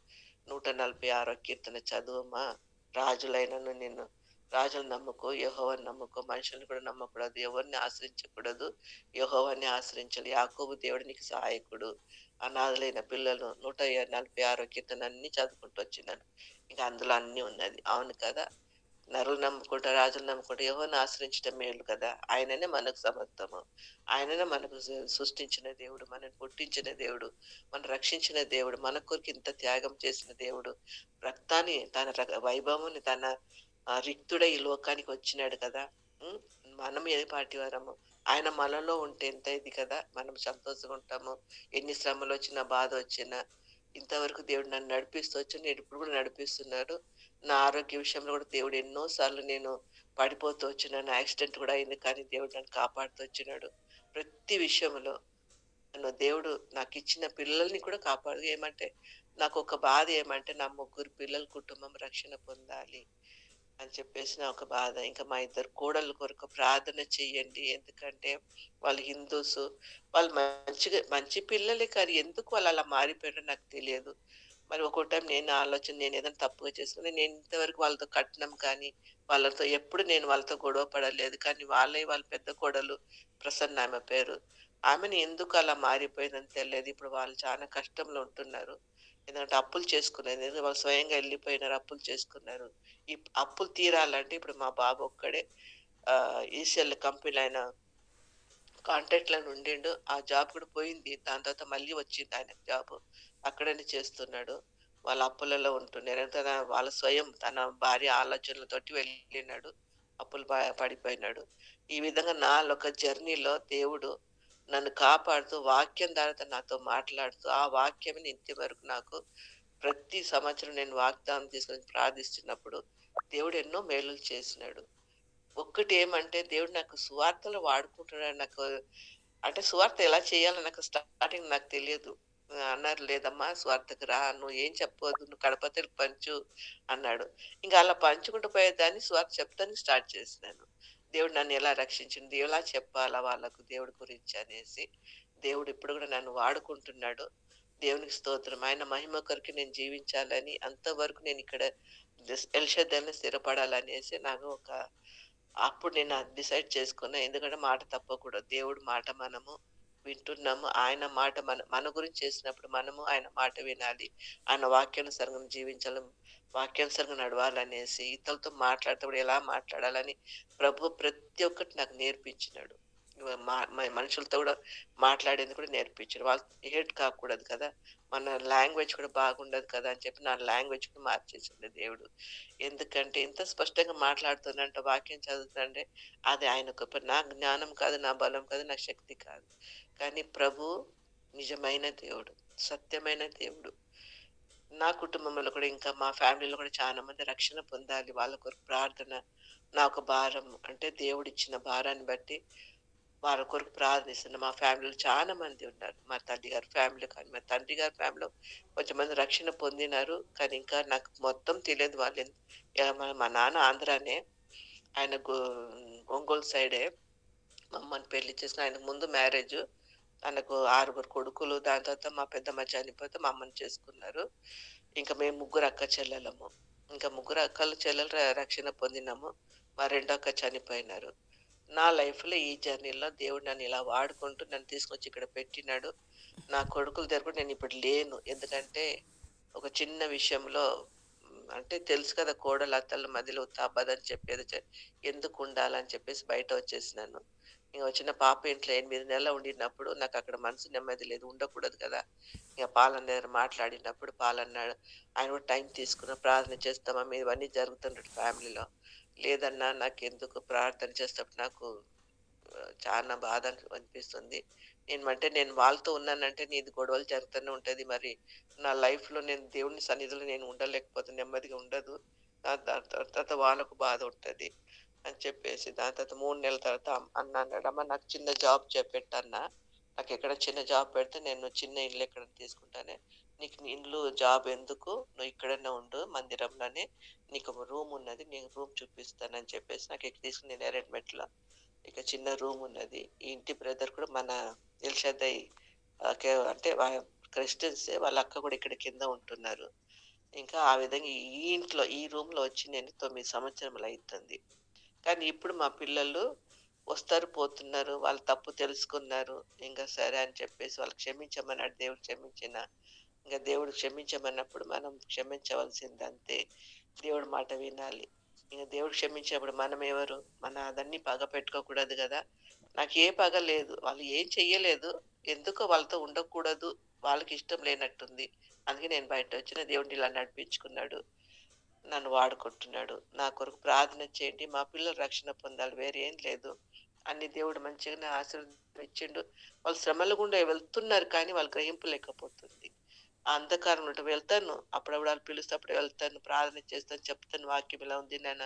146 కీర్తన చదువమ్మా, రాజులైనను నిన్ను రాజులను నమ్ముకో, యెహోవాను నమ్ముకో, మనుషుల్ని కూడా నమ్మకూడదు, ఎవరిని ఆశ్రయించకూడదు, యెహోవానే ఆశ్రయించాలి. యాకోబు దేవుడు నీకు సహాయకుడు. అనాథలైన పిల్లలు 146 కీర్తన అన్ని చదువుకుంటూ వచ్చినాను. ఇంకా అందులో అన్నీ ఉన్నది. అవును కదా! నరులు నమ్ముకుంటా, రాజులు నమ్ముకుంటా, యెహోవాను ఆశ్రయించడం మేలు కదా! ఆయననే మనకు సమస్తము. ఆయననే మనకు సృష్టించిన దేవుడు, మనల్ని పుట్టించిన దేవుడు, మనల్ని రక్షించిన దేవుడు, మన కొరకు ఇంత త్యాగం చేసిన దేవుడు. రక్తాన్ని తన వైభవాన్ని తన రిక్తుడై ఈ లోకానికి వచ్చినాడు కదా! హ్మ్. మనం ఏ పాటి వారము? ఆయన మనలో ఉంటే ఎంత ఇది కదా! మనం సంతోషంగా ఉంటాము. ఎన్ని శ్రమలొచ్చినా, బాధొచ్చినా, ఇంతవరకు దేవుడు నన్ను నడిపిస్తూ వచ్చాడు. నేను ఇప్పుడు కూడా నడిపిస్తున్నాడు. నా ఆరోగ్య విషయంలో కూడా దేవుడు ఎన్నో సార్లు నేను పడిపోతూ వచ్చినాను. యాక్సిడెంట్ కూడా అయింది. కానీ దేవుడు నన్ను కాపాడుతూ వచ్చినాడు. ప్రతి విషయంలో నన్ను దేవుడు నాకిచ్చిన పిల్లల్ని కూడా ఏమంటే నాకొక బాధ ఏమంటే నా ముగ్గురు పిల్లల కుటుంబం రక్షణ పొందాలి అని చెప్పేసి నా ఒక బాధ. ఇంకా మా ఇద్దరు కోడళ్ళ కొరకు ప్రార్థన చెయ్యండి. ఎందుకంటే వాళ్ళు హిందూసు. వాళ్ళు మంచి పిల్లలే కానీ ఎందుకు వాళ్ళు అలా మారిపోయారో నాకు తెలియదు. మరి ఒక్కో టైం నేను ఆలోచన నేనేదైనా తప్పుగా చేసుకుని నేను ఇంతవరకు వాళ్ళతో కట్నం కానీ, వాళ్ళతో ఎప్పుడు నేను వాళ్ళతో గొడవ పడలేదు. కానీ వాళ్ళ పెద్ద కోడలు ప్రసన్న ఆమె పేరు. ఆమెని ఎందుకు అలా మారిపోయిందని తెలియదు. ఇప్పుడు వాళ్ళు చాలా కష్టంలో ఉంటున్నారు. ఎందుకంటే అప్పులు చేసుకున్నారు. ఎందుకంటే వాళ్ళు స్వయంగా ఎళ్ళిపోయినారు. అప్పులు చేసుకున్నారు. ఈ అప్పులు తీరాలంటే ఇప్పుడు మా బాబు ఒక్కడే ఈసీఎల్ కంపెనీలో ఆయన కాంట్రాక్ట్‌లో ఉండిండు. ఆ జాబ్ కూడా పోయింది. దాని తర్వాత మళ్ళీ వచ్చింది ఆయనకి జాబు. అక్కడనే చేస్తున్నాడు. వాళ్ళ అప్పులలో ఉంటున్నారు. వాళ్ళ తన భార్య ఆలోచనలతోటి వెళ్ళినాడు. అప్పులు పడిపోయినాడు. ఈ విధంగా నాలో జర్నీలో దేవుడు నన్ను కాపాడుతూ వాక్యం ద్వారా నాతో మాట్లాడుతూ, ఆ వాక్యం ఇంతవరకు నాకు ప్రతి సంవత్సరం నేను వాగ్దానం తీసుకొని ప్రార్థిస్తున్నప్పుడు దేవుడు ఎన్నో మేలులు చేసినాడు. ఒక్కటేమంటే దేవుడు నాకు సువార్తలో వాడుకుంటున్నాడు. నాకు అంటే సువార్త ఎలా చేయాలో నాకు స్టార్టింగ్ నాకు తెలియదు. అన్నారు, "లేదమ్మా సువార్తకి రా. నువ్వు ఏం చెప్పొద్దు. నువ్వు కడపతెలు పంచు" అన్నాడు. ఇంక అలా పంచుకుంటూ పోయేదాన్ని సువార్త చెప్తానికి స్టార్ట్ చేసినాను. దేవుడు నన్ను ఎలా రక్షించిండు, ఎలా చెప్పాలా వాళ్ళకు దేవుడి గురించి అనేసి. దేవుడు ఇప్పుడు గూడా నన్ను వాడుకుంటున్నాడు. దేవునికి స్తోత్రం. ఆయన మహిమ కొరకు నేను జీవించాలని అంతవరకు నేనిక్కడ ఎల్ షద్దీలో స్థిరపడాలనేసి నాకు అప్పుడు నేను అది డిసైడ్ చేసుకున్నా. ఎందుకంటే మాట తప్పకూడదు. దేవుడి మాట మనము వింటున్నాము. ఆయన మాట మన గురించి చేసినప్పుడు మనము ఆయన మాట వినాలి. ఆయన వాక్యానుసారంగా జీవించాలి. వాక్యానుసారంగా నడవాలనేసి, ఇతరులతో మాట్లాడేటప్పుడు ఎలా మాట్లాడాలని ప్రభు ప్రతి ఒక్కటి నాకు నేర్పించినాడు. మనుషులతో కూడా మాట్లాడేందుకు కూడా నేర్పించాడు. వాళ్ళు హేట్ కాకూడదు కదా! మన లాంగ్వేజ్ కూడా బాగుండదు కదా! అని చెప్పి నా లాంగ్వేజ్ కూడా మార్చేసిండు దేవుడు. ఎందుకంటే ఎంత స్పష్టంగా మాట్లాడుతున్నానంటే, వాక్యం చదువుతుంటే అది ఆయన కృప. నా జ్ఞానం కాదు, నా బలం కాదు, నా శక్తి కాదు. కానీ ప్రభువు నిజమైన దేవుడు, సత్యమైన దేవుడు. నా కుటుంబంలో కూడా ఇంకా మా ఫ్యామిలీలో కూడా చాలా మంది రక్షణ పొందాలి. వాళ్ళ కొరకు ప్రార్థన నా ఒక భారం. అంటే దేవుడిచ్చిన భారాన్ని బట్టి వాళ్ళ కొరకు ప్రార్థిస్తున్నా. మా ఫ్యామిలీలో చాలా మంది ఉన్నారు. మా తల్లి గారి ఫ్యామిలీ కానీ, మా తండ్రి గారి ఫ్యామిలీలో కొంచెం మంది రక్షణ పొందినారు. కానీ ఇంకా నాకు మొత్తం తెలియదు వాళ్ళు మా నాన్న ఆంధ్రానే. ఆయన ఒంగోలు సైడే. మా అమ్మని పెళ్లి చేసిన ఆయనకు ముందు మ్యారేజు. తనకు 6 కొడుకులు. దాని తర్వాత మా పెద్దమ్మ చనిపోతే మా అమ్మని చేసుకున్నారు. ఇంకా మేము ముగ్గురు అక్క చెల్లెళ్ళము. ఇంకా ముగ్గురు అక్కలు చెల్లెలు రక్షణ పొందినాము. మా రెండో అక్క చనిపోయినారు. నా లైఫ్‌లో ఈ జర్నీలో దేవుడు నన్ను ఇలా వాడుకుంటూ నన్ను తీసుకొచ్చి ఇక్కడ పెట్టినాడు. నా కొడుకుల దగ్గర కూడా నేనిప్పుడు లేను. ఎందుకంటే ఒక చిన్న విషయంలో అంటే తెలుసు కదా! కోడలు అత్తల మధ్యలో ఉత్త అబద్ధం చెప్పేది ఎందుకుండాలని చెప్పేసి బయట వచ్చేసినాను. ఇంక వచ్చిన పాప ఇంట్లో 8 నెలలు ఉండినప్పుడు నాకక్కడ మనసు నెమ్మది లేదు. ఉండకూడదు కదా! ఇక పాలన్న దగ్గర మాట్లాడినప్పుడు పాలన్నాడు. ఆయన కూడా టైం తీసుకున్న ప్రార్థన చేస్తాం మమ్మీ ఇవన్నీ జరుగుతుంటది ఫ్యామిలీలో. లేదన్నా నాకెందుకు ప్రార్థన చేసేటప్పుడు నాకు చానా బాధ అనిపిస్తుంది. నేను వాళ్ళతో ఉన్నానంటే నీది గొడవలు జరుగుతూనే ఉంటది. మరి నా లైఫ్‌లో నేను దేవుని సన్నిధిలో నేను ఉండలేకపోతే నెమ్మదిగా ఉండదు. దాని తర్వాత వాళ్ళకు బాధ ఉంటది అని చెప్పేసి దాని తర్వాత 3 నెలల తర్వాత అన్న అన్నాడు, "అమ్మ నాకు చిన్న జాబ్ పెట్టన్నా. నాకెక్కడ చిన్న జాబ్ పెడితే నేను చిన్న ఇల్లు ఎక్కడైనా తీసుకుంటానే. నీకు ఇల్లు జాబ్ ఎందుకు? నువ్వు ఇక్కడనే ఉండు మందిరంలోనే. నీకు ఒక రూమ్ ఉన్నది. నీకు రూమ్ చూపిస్తానని" చెప్పేసి నాకు ఇక్కడ తీసుకొని నేను అరేంజ్‌మెంట్‌లో ఇక చిన్న రూమ్ ఉన్నది. ఈ ఇంటి బ్రదర్ కూడా మన ఎల్‌షద్దై అంటే క్రిస్టియన్సే. వాళ్ళ అక్క కూడా ఇక్కడ కింద ఉంటున్నారు. ఇంకా ఆ విధంగా ఈ ఇంట్లో, ఈ రూమ్‌లో వచ్చి నేను 9 సంవత్సరములయితుంది. కానీ ఇప్పుడు మా పిల్లలు వస్తారు, పోతున్నారు. వాళ్ళు తప్పు తెలుసుకున్నారు. ఇంక సరే అని చెప్పేసి వాళ్ళు క్షమించమన్నాడు. దేవుడు ఇంక దేవుడు క్షమించమన్నప్పుడు మనం క్షమించవలసిందంతే. దేవుడి మాట వినాలి. ఇంక దేవుడు క్షమించినప్పుడు మనమెవరు? అదన్నీ పగ పెట్టుకోకూడదు గదా! నాకే పగ లేదు. వాళ్ళు ఏం చెయ్యలేదు. ఎందుకో వాళ్ళతో ఉండకూడదు. వాళ్ళకిష్టం లేనట్టుంది. అందుకే నేను బయటొచ్చిన. దేవుడు ఇలా నడిపించుకున్నాడు. నన్ను వాడుకుంటున్నాడు. నా కొరకు ప్రార్థన చేయండి. మా పిల్లలు రక్షణ పొందాలి. వేరే ఏం లేదు. అన్ని దేవుడు మంచిగానే ఆశీర్వదించిండు. వాళ్ళు శ్రమల గుండా వెళ్తున్నారు కానీ వాళ్ళు గ్రహింపు లేకపోతుంది. ఆ అంధకారంలో వెళ్తాను. అప్పుడప్పుడు వాళ్ళు పిలిస్తే అప్పుడు వెళ్తాను. ప్రార్థన చేస్తాను. చెప్తాను వాక్యం ఇలా ఉంది నాన్న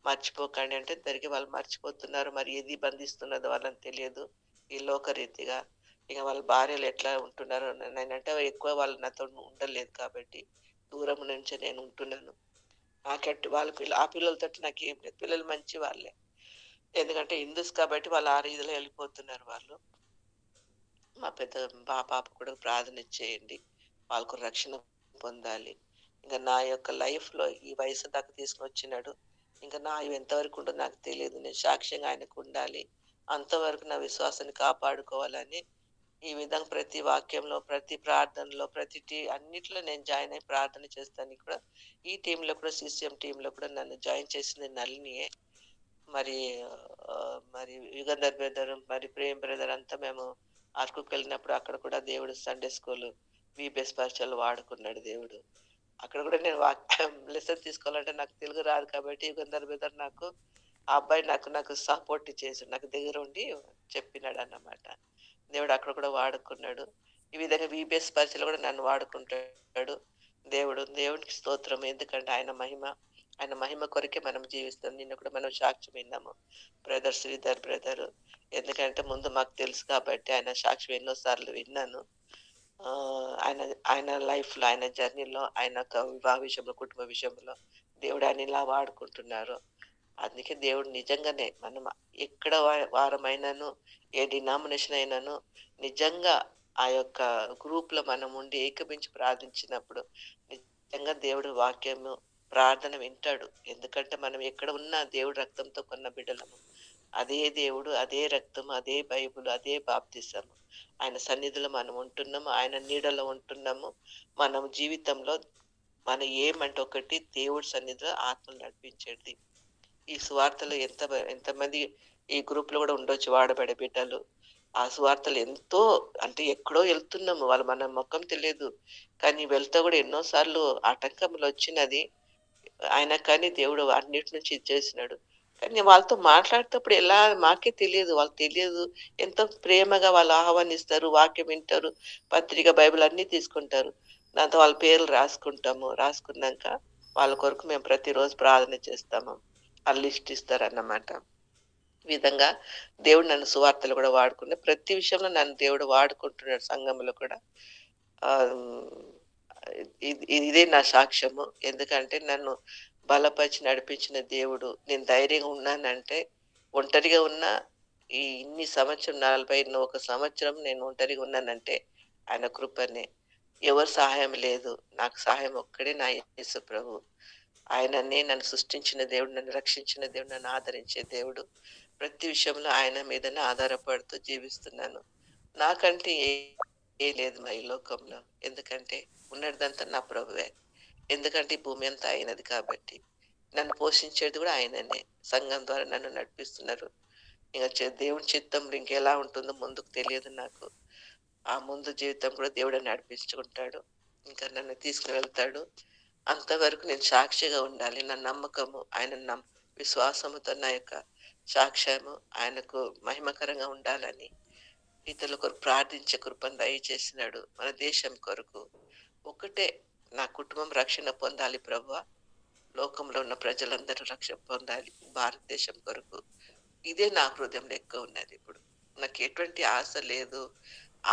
మర్చిపోకండి అంటే తిరిగి వాళ్ళు మర్చిపోతున్నారు. మరి ఏది బంధిస్తున్నదో వాళ్ళని తెలియదు. ఈ లోకరీతిగా. ఇక వాళ్ళ భార్యలు ఎట్లా ఉంటున్నారో నేనంటే ఎక్కువ వాళ్ళు నాతో ఉండలేదు కాబట్టి దూరం నుంచే నేను ఉంటున్నాను. నాకెట్టు వాళ్ళ ఆ పిల్లలతోటి నాకేం లేదు. పిల్లలు మంచి వాళ్ళే. ఎందుకంటే హిందూస్ కాబట్టి వాళ్ళు ఆ రీతిలో వెళ్ళిపోతున్నారు వాళ్ళు. మా పాప కూడా ప్రార్థన చేయండి. వాళ్ళకు రక్షణ పొందాలి. ఇంక నా యొక్క లైఫ్‌లో ఈ వయసు దాకా తీసుకొచ్చినాడు. ఇంక నా ఎంతవరకు ఉంటదో నాకు తెలీదు. నేను సాక్ష్యంగా ఆయనకుండాలి. అంతవరకు నా విశ్వాసాన్ని కాపాడుకోవాలని ఈ విధంగా ప్రతి వాక్యంలో, ప్రతి ప్రార్థనలో, ప్రతి అన్నిట్లో నేను జాయిన్ అయ్యి ప్రార్థన చేస్తాను కూడా. ఈ టీమ్‌లో కూడా సీసీఎం టీమ్‌లో కూడా నన్ను జాయిన్ చేసింది నళినియే. మరి మరి యుగంధర్ బ్రదర్, మరి ప్రేమ్ బ్రదర్ అంతా మేము అరకుకెళ్ళినప్పుడు అక్కడ కూడా దేవుడు సండే స్కూలు వీబీఎస్ పరీక్షలు వాడుకున్నాడు దేవుడు. అక్కడ కూడా నేను లెసన్ తీసుకోవాలంటే నాకు తెలుగు రాదు కాబట్టి యుగంధర్ బ్రదర్ ఆ అబ్బాయి నాకు సపోర్ట్ చేసాడు. నాకు దగ్గరుండి చెప్పినాడన్నమాట. దేవుడు అక్కడ కూడా వాడుకున్నాడు. ఈ విధంగా వీబీఎస్ పరీక్షలో కూడా నన్ను వాడుకుంటాడు. దేవునికి స్తోత్రం. ఎందుకంటే ఆయన మహిమ కొరకే మనం జీవిస్తాం. నిన్న కూడా మనం సాక్ష్యం విన్నాము. శ్రీధర్ బ్రదరు. ఎందుకంటే ముందు మాకు తెలుసు కాబట్టి ఆయన సాక్ష్యం ఎన్నో సార్లు విన్నాను. ఆయన ఆయన లైఫ్‌లో, ఆయన జర్నీలో, ఆయన వివాహ విషయంలో, కుటుంబ విషయంలో దేవుడు ఆయన్ని ఇలా వాడుకుంటున్నారు. అందుకే దేవుడు నిజంగానే మనం ఎక్కడ వారమైనాను, ఏ డినామినేషన్ అయినాను నిజంగా ఆ యొక్క గ్రూప్‌లో మనం ఉండి ఏకీభించి ప్రార్థించినప్పుడు నిజంగా దేవుడు వాక్యము, ప్రార్థన వింటాడు. ఎందుకంటే మనం ఎక్కడ ఉన్నా దేవుడి రక్తంతో కొన్న బిడ్డలము. అదే దేవుడు, అదే రక్తం, అదే బైబుల్, అదే బాప్తిసము. ఆయన సన్నిధిలో మనం ఉంటున్నాము. ఆయన నీడలో ఉంటున్నాము. మనం జీవితంలో మనం ఏమంటే ఒకటి దేవుడి సన్నిధిలో ఆత్మను నడిపించేది. ఈ సువార్తలు ఎంతమంది ఈ గ్రూప్‌లో గూడా ఉండొచ్చు వాడబడే బిడ్డలు. ఆ సువార్తలు ఎంతో అంటే ఎక్కడో ఎళ్తున్నాము. వాళ్ళు మన మొఖం తెలియదు. కానీ వెళ్తే గూడా ఎన్నో సార్లు ఆటంకములొచ్చినది. అయినా కానీ దేవుడు అన్నిటి నుంచి ఇది చేసినాడు. కానీ వాళ్ళతో మాట్లాడేటప్పుడు ఎలా మాకే తెలియదు. వాళ్ళకి తెలియదు. ఎంతో ప్రేమగా వాళ్ళు ఆహ్వానిస్తారు. వాక్యం వింటారు. పత్రిక, బైబిల్ అన్నీ తీసుకుంటారు. దాంతో వాళ్ళ పేర్లు రాసుకుంటాము. రాసుకున్నాక వాళ్ళ కొరకు మేము ప్రతిరోజు ప్రార్థన చేస్తాము. ఆ లిస్ట్ ఇస్తారన్నమాట. ఈ విధంగా దేవుడు నన్ను సువార్తలు గూడా ప్రతి విషయంలో నన్ను దేవుడు వాడుకుంటున్నాడు సంఘంలో కూడా. ఆహ్, ఇదే నా సాక్ష్యము. ఎందుకంటే నన్ను బలపరిచి నడిపించిన దేవుడు. నేను ధైర్యంగా ఉన్నానంటే ఒంటరిగా ఉన్నా ఇన్ని సంవత్సరం 41 సంవత్సరం నేను ఒంటరిగా ఉన్నానంటే ఆయన కృపనే. ఎవరి సహాయం లేదు. నాకు సహాయం ఒక్కడే నా యేసు ప్రభువు. ఆయననే నన్ను సృష్టించిన దేవుడు, నన్ను రక్షించిన దేవుడు, నన్ను ఆదరించే దేవుడు. ప్రతి విషయంలో ఆయన మీదనే ఆధారపడుతూ జీవిస్తున్నాను. నాకంటే ఏ లేదు ఈ లోకంలో. ఎందుకంటే ఉన్నదంతా నా ప్రభువే. ఎందుకంటే ఈ భూమి అంతా ఆయనది కాబట్టి. నన్ను పోషించేది కూడా ఆయననే. సంఘం ద్వారా నన్ను నడిపిస్తున్నారు. ఇక దేవుని చిత్తంలో ఇంకెలా ఉంటుందో ముందుకు తెలియదు నాకు. ఆ ముందు జీవితం కూడా దేవుడే నడిపించుకుంటాడు. ఇంకా నన్ను తీసుకువెళ్తాడు. అంతవరకు నేను సాక్షిగా ఉండాలి. నా నమ్మకము ఆయన విశ్వాసముతో నా యొక్క సాక్ష్యము ఆయనకు మహిమకరంగా ఉండాలని ఇతరుల కొరకు ప్రార్థించే కృపను దయచేసినాడు. మన దేశం కొరకు ఒకటే, నా కుటుంబం రక్షణ పొందాలి ప్రభువా. లోకంలో ఉన్న ప్రజలందరూ రక్షణ పొందాలి భారతదేశం కొరకు. ఇదే నా హృదయంలో ఎక్కువ ఉన్నది ఇప్పుడు. నాకు ఎటువంటి ఆశ లేదు.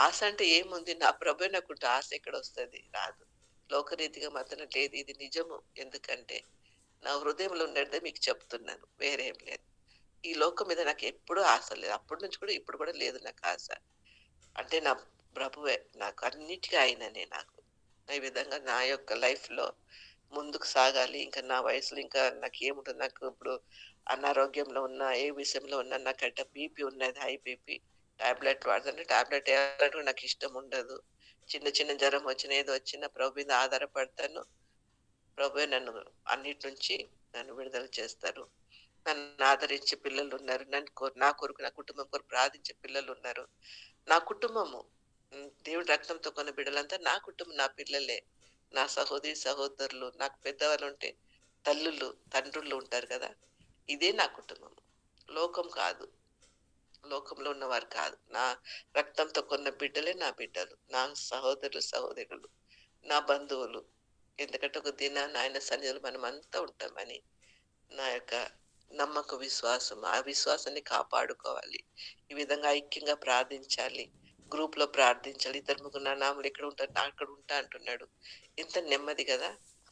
ఆశ అంటే ఏముంది? నా ప్రభువే నాకుంటే ఆశ ఎక్కడొస్తది? రాదు. లోకరీతిగా మాత్రం లేదు. ఇది నిజము. ఎందుకంటే నా హృదయంలో ఉన్నదే మీకు చెప్తున్నాను. వేరేం లేదు. ఈ లోకం మీద నాకు ఎప్పుడూ ఆశ లేదు. అప్పటి నుంచి కూడా ఇప్పుడు కూడా లేదు నాకు ఆశ. అంటే నా ప్రభువే నాకు అన్నిటికీ ఆయననే నాకు. ఈ విధంగా నా యొక్క లైఫ్‌లో ముందుకు సాగాలి. ఇంకా నా వయసులో ఇంకా నాకేముంటది, నాకు ఇప్పుడు అనారోగ్యంలో ఉన్నా, ఏ విషయంలో ఉన్నా నాకంటే బీపీ ఉన్నది, హై బీపీ. టాబ్లెట్లు వాడుతుంటే టాబ్లెట్ ఎయాలంటే కూడా నాకిష్టం ఉండదు. చిన్న చిన్న జ్వరం వచ్చినా, ఏదో వచ్చినా ప్రభు మీద ఆధారపడతాను. ప్రభువే నన్ను అన్నిటి నుంచి నన్ను విడుదల చేస్తారు. నన్ను ఆదరించే పిల్లలున్నారు. నా కొరకు, నా కుటుంబం కొరకు ప్రార్థించే పిల్లలున్నారు. నా కుటుంబము దేవుడి రక్తంతో కొన్న బిడ్డలంతా నా కుటుంబం, నా పిల్లలే. నా సహోదరి, సహోదరులు, నాకు పెద్దవాళ్ళుంటే తల్లులు, తండ్రులు ఉంటారు కదా! ఇదే నా కుటుంబం. లోకం కాదు. లోకంలో ఉన్నవారు కాదు. నా రక్తంతో కొన్న బిడ్డలే నా బిడ్డలు. నా సహోదరులు, సహోదరులు, నా బంధువులు. ఎందుకంటే ఒక దినాన ఆయన సన్నిధిలో మనమంతా ఉంటామని నా యొక్క నమ్మక విశ్వాసం. ఆ విశ్వాసాన్ని కాపాడుకోవాలి. ఈ విధంగా ఐక్యంగా ప్రార్థించాలి. గ్రూప్‌లో ప్రార్థించాలి. ఇద్దరు ముగ్గురు నా నామములో ఎక్కడ ఉంటారు, నా అక్కడ ఉంటా అంటున్నాడు. ఎంత నెమ్మది గదా!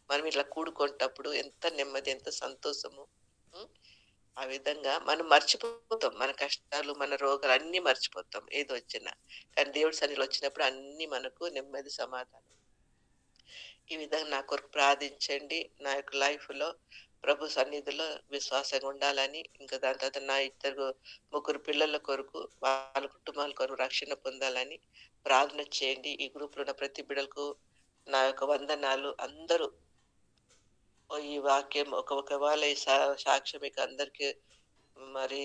మనం ఇట్లా కూడుకునేటప్పుడు ఎంత నెమ్మది, ఎంత సంతోషము. హ్మ్. ఆ విధంగా మనం మర్చిపోతాం. మన కష్టాలు, మన రోగాలు అన్నీ మర్చిపోతాం ఏదొచ్చినా. కానీ దేవుడి సన్నిధిలో వచ్చినప్పుడు అన్నీ మనకు నెమ్మది, సమాధానం. ఈ విధంగా నా కొరకు ప్రార్థించండి. నా యొక్క లైఫ్‌లో ప్రభు సన్నిధిలో విశ్వాసంగా ఉండాలని, ఇంకా దాని తర్వాత నా ముగ్గురు పిల్లల కొరకు, వాళ్ళ కుటుంబాల కొరకు రక్షణ పొందాలని ప్రార్థన చేయండి. ఈ గ్రూప్‌లో ఉన్న ప్రతి బిడ్డలకు నా యొక్క వందనాలు. అందరూ ఈ వాక్యం ఒకవేళ ఈ సాక్ష్యం మీకు అందరికి మరి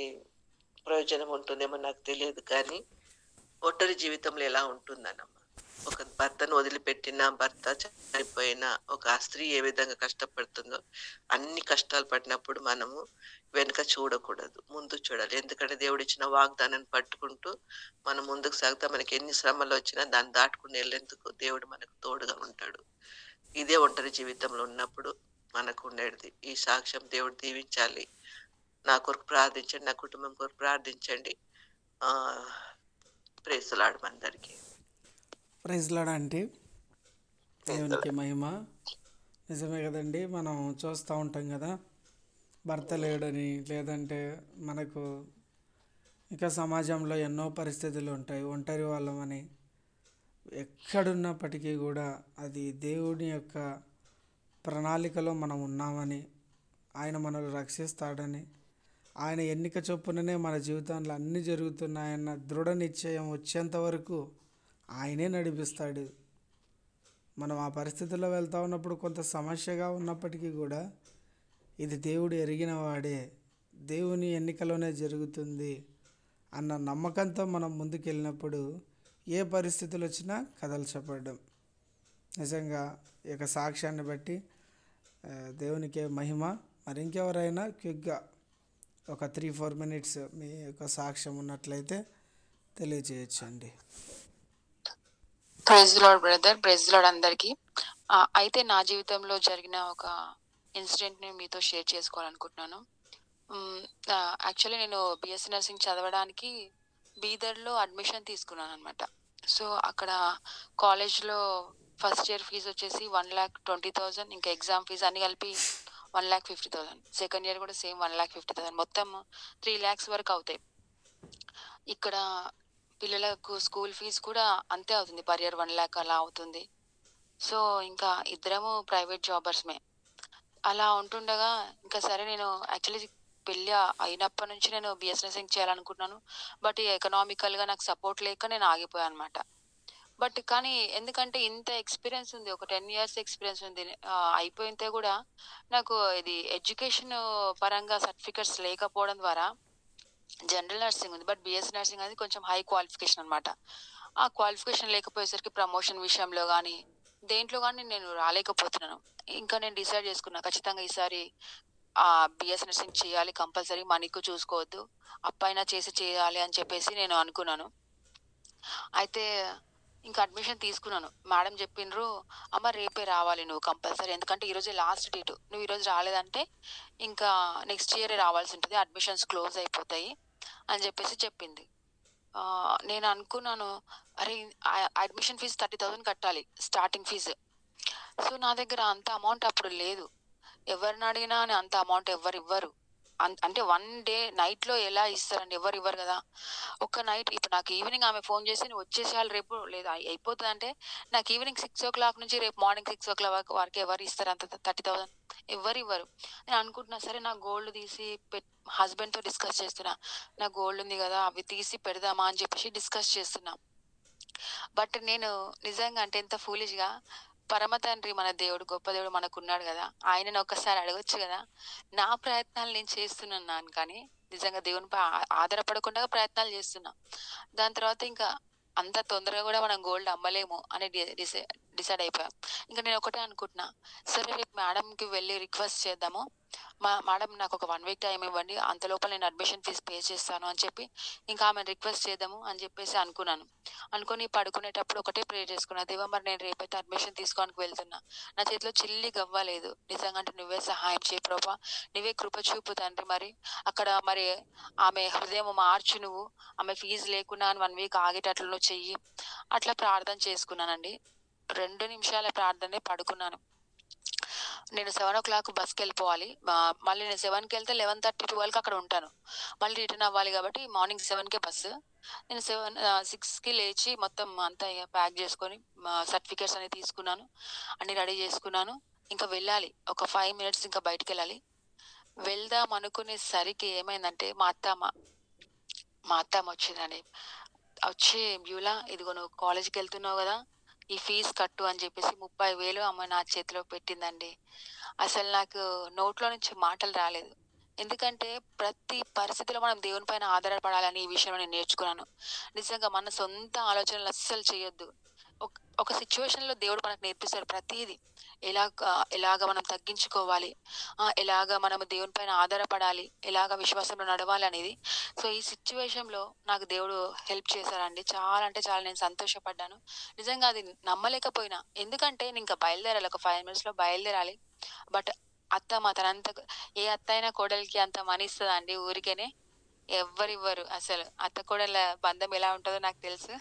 ప్రయోజనం ఉంటుందేమో నాకు తెలియదు కానీ, ఒంటరి జీవితంలో ఎలా ఉంటుందనమ్మా. ఒక భర్తను వదిలిపెట్టిన, భర్త చనిపోయినా, ఒక స్త్రీ ఏ విధంగా కష్టపడుతుందో, అన్ని కష్టాలు పడినప్పుడు మనము వెనుక చూడకూడదు. ముందు చూడాలి. ఎందుకంటే దేవుడిచ్చిన వాగ్దానాన్ని పట్టుకుంటూ మనం ముందుకు సాగితే మనకి ఎన్ని శ్రమలొచ్చినా దాన్ని దాటుకుని వెళ్ళేందుకు దేవుడు మనకు తోడుగా ఉంటాడు. ఇదే ఒంటరి జీవితంలో ఉన్నప్పుడు మనకు ఉండేది. ఈ సాక్ష్యం దేవుడు దీవించాలి. నా కొరకు ప్రార్థించండి. నా కుటుంబం కొరకు ప్రార్థించండి. ప్రైజ్ ది లార్డ్ అందరికీ. Praise lord aunty. దేవునికి మహిమ. నిజమే కదండి, మనం చూస్తూ ఉంటాం కదా, భర్త లేడని, లేదంటే మనకు ఇంకా సమాజంలో ఎన్నో పరిస్థితులు ఉంటాయి, ఒంటరి వాళ్ళమని. ఎక్కడున్నప్పటికీ కూడా అది దేవుని యొక్క ప్రణాళికలో మనం ఉన్నామని, ఆయన మనల్ని రక్షిస్తాడని, ఆయన ఎన్నిక చొప్పుననే మన జీవితంలో అన్నీ జరుగుతున్నాయన్న దృఢ నిశ్చయం వచ్చేంత వరకు ఆయనే నడిపిస్తాడు. మనం ఆ పరిస్థితుల్లో వెళ్తూ ఉన్నప్పుడు కొంత సమస్యగా ఉన్నప్పటికీ కూడా ఇది దేవుడు ఎరిగిన వాడే, దేవుని ఎన్నికలోనే జరుగుతుంది అన్న నమ్మకంతో మనం ముందుకెళ్ళినప్పుడు ఏ పరిస్థితులు వచ్చినా కదల్చబడ్డం. నిజంగా ఈ యొక్క సాక్ష్యాన్ని బట్టి దేవునికే మహిమ. మరి ఇంకెవరైనా క్విక్గా ఒక 3-4 మినిట్స్ మీ యొక్క సాక్ష్యం ఉన్నట్లయితే తెలియజేయచ్చండి. Praise lord brother, praise lord అందరికీ. అయితే నా జీవితంలో జరిగిన ఒక ఇన్సిడెంట్ని మీతో షేర్ చేసుకోవాలనుకుంటున్నాను. యాక్చువల్లీ నేను బిఎస్సీ నర్సింగ్ చదవడానికి బీదర్లో అడ్మిషన్ తీసుకున్నాను అనమాట. సో అక్కడ కాలేజ్లో ఫస్ట్ ఇయర్ ఫీజు వచ్చేసి 1,20,000, ఇంకా ఎగ్జామ్ ఫీజు అన్ని కలిపి 1,50,000. సెకండ్ ఇయర్ కూడా సేమ్ 1,50,000, మొత్తం 3 lakhs వరకు అవుతాయి. ఇక్కడ పిల్లలకు స్కూల్ ఫీజు కూడా అంతే అవుతుంది, పర్ ఇయర్ 1 lakh అలా అవుతుంది. సో ఇంకా ఇద్దరము ప్రైవేట్ జాబర్స్మే. అలా ఉంటుండగా ఇంకా సరే నేను యాక్చువల్లీ పెళ్ళి అయినప్పటి నుంచి నేను బిఎస్ నర్సింగ్ చేయాలనుకుంటున్నాను. బట్ ఎకనామికల్గా నాకు సపోర్ట్ లేక నేను ఆగిపోయాను అనమాట. బట్ కానీ ఎందుకంటే ఇంత ఎక్స్పీరియన్స్ ఉంది, ఒక 10 years ఎక్స్పీరియన్స్ ఉంది. అయిపోయితే కూడా నాకు ఇది ఎడ్యుకేషన్ పరంగా సర్టిఫికెట్స్ లేకపోవడం ద్వారా జనరల్ నర్సింగ్ ఉంది, బట్ బిఎస్ నర్సింగ్ అనేది కొంచెం హై క్వాలిఫికేషన్ అనమాట. ఆ క్వాలిఫికేషన్ లేకపోయేసరికి ప్రమోషన్ విషయంలో కానీ దేంట్లో కానీ నేను రాలేకపోతున్నాను. ఇంకా నేను డిసైడ్ చేసుకున్నా, ఖచ్చితంగా ఈసారి బిఎస్ నర్సింగ్ చేయాలి కంపల్సరీ, మనీకు చూసుకోవద్దు, అప్పైనా చేయాలి అని చెప్పేసి నేను అనుకున్నాను. అయితే ఇంకా అడ్మిషన్ తీసుకున్నాను. మేడం చెప్పిండ్రు, అమ్మ రేపే రావాలి నువ్వు కంపల్సరీ, ఎందుకంటే ఈరోజే లాస్ట్ డేట్, నువ్వు ఈరోజు రాలేదంటే ఇంకా నెక్స్ట్ ఇయరే రావాల్సి ఉంటుంది, అడ్మిషన్స్ క్లోజ్ అయిపోతాయి అని చెప్పేసి చెప్పింది. నేను అనుకున్నాను, అరే అడ్మిషన్ ఫీజు 30,000 కట్టాలి స్టార్టింగ్ ఫీజు. సో నా దగ్గర అంత అమౌంట్ అప్పుడు లేదు. ఎవరిని అడిగినా అంత అమౌంట్ ఎవరు ఇవ్వరు. అంటే 1 day నైట్లో ఎలా ఇస్తారండి, ఎవరు ఇవ్వరు కదా. ఒక్క నైట్ ఇప్పుడు నాకు ఈవినింగ్ ఆమె ఫోన్ చేసి నువ్వు వచ్చేసేయాలి రేపు, లేదా అయిపోతుంది అంటే నాకు ఈవినింగ్ 6 o'clock నుంచి రేపు మార్నింగ్ 6 o'clock వరకు ఎవరు ఇస్తారు అంత 30,000? ఎవరు ఇవ్వరు. నేను అనుకుంటున్నా, సరే నా గోల్డ్ తీసి హస్బెండ్తో డిస్కస్ చేస్తున్నా, నా గోల్డ్ ఉంది కదా అవి తీసి పెడదామా అని చెప్పేసి డిస్కస్ చేస్తున్నా. బట్ నేను నిజంగా అంటే ఎంత ఫూలిష్గా, పరమ తండ్రి మన దేవుడు, గొప్ప దేవుడు మనకు ఉన్నాడు కదా, ఆయనను ఒక్కసారి అడగొచ్చు కదా. నా ప్రయత్నాలు నేను చేస్తున్నాను కానీ నిజంగా దేవునిపై ఆధారపడకుండా ప్రయత్నాలు చేస్తున్నా. దాని తర్వాత ఇంకా అంత తొందరగా కూడా మనం గోల్డ్ అమ్మలేము అని డిసైడ్ అయిపోయాం. ఇంకా నేను ఒకటే అనుకుంటున్నా, సరే రేపు మేడంకి వెళ్ళి రిక్వెస్ట్ చేద్దాము, మేడం నాకు ఒక 1 week టైం ఇవ్వండి, అంత లోపల నేను అడ్మిషన్ ఫీజు పే చేస్తాను అని చెప్పి ఇంకా ఆమె రిక్వెస్ట్ చేద్దాము అని చెప్పేసి అనుకున్నాను. అనుకుని పడుకునేటప్పుడు ఒకటే ప్రే చేసుకున్నా, దేవా మరి నేను రేపైతే అడ్మిషన్ తీసుకోవడానికి వెళ్తున్నా, నా చేతిలో చిల్లి గవ్వలేదు, నిజంగా అంటే నువ్వే సహాయం చేయి ప్రభా, నువ్వే కృప చూపు తండ్రి, మరి అక్కడ మరి ఆమె హృదయం మార్చు నువ్వు, ఆమె ఫీజు లేకుండా 1 week ఆగేటట్లు నువ్వు చెయ్యి. అట్లా ప్రార్థన చేసుకున్నానండి. 2 నిమిషాల ప్రార్థనే పడుకున్నాను. నేను 7 o'clock బస్కి వెళ్ళిపోవాలి, మళ్ళీ నేను 7కి వెళ్తే 11:30 12కి అక్కడ ఉంటాను, మళ్ళీ రిటర్న్ అవ్వాలి కాబట్టి మార్నింగ్ 7కే బస్సు. నేను 6కి లేచి మొత్తం అంతా ప్యాక్ చేసుకొని సర్టిఫికేట్స్ అనేవి తీసుకున్నాను, అన్ని రెడీ చేసుకున్నాను. ఇంకా వెళ్ళాలి, ఒక 5 minutes ఇంకా బయటికి వెళ్ళాలి. వెళ్దాం అనుకునేసరికి ఏమైందంటే మా అత్తమ్మ వచ్చిందండి. వచ్చి, బ్యూలా ఇదిగో నువ్వు కాలేజీకి వెళ్తున్నావు కదా, ఈ ఫీజు కట్టు అని చెప్పేసి 30,000 అమ్మ నా చేతిలో పెట్టిందండి. అసలు నాకు నోట్లో నుంచి మాటలు రాలేదు. ఎందుకంటే ప్రతి పరిస్థితిలో మనం దేవుని పైన ఆధారపడాలని ఈ విషయంలో నేను నేర్చుకున్నాను. నిజంగా మన సొంత ఆలోచనలు అస్సలు చేయొద్దు. ఒక సిచ్యువేషన్లో దేవుడు మనకు నేర్పిస్తాడు ప్రతిదీ, ఎలాగ మనం తగ్గించుకోవాలి, ఎలాగ మనం దేవుని పైన ఆధారపడాలి, ఎలాగ విశ్వాసంలో నడవాలి అనేది. సో ఈ సిచ్యువేషన్లో నాకు దేవుడు హెల్ప్ చేశారండి. చాలా అంటే చాలా నేను సంతోషపడ్డాను. నిజంగా అది నమ్మలేకపోయినా, ఎందుకంటే నేను ఇంకా బయలుదేరాలి, ఒక 5 minutesలో బయలుదేరాలి. బట్ అత్తమ్మ తనంత, ఏ అత్త అయినా కోడలికి అంత మనీ ఇస్తుందా అండి ఊరికేనే? ఎవ్వరివ్వరు. అసలు అత్త కోడళ్ళ బంధం ఎలా ఉంటుందో నాకు తెలుసు.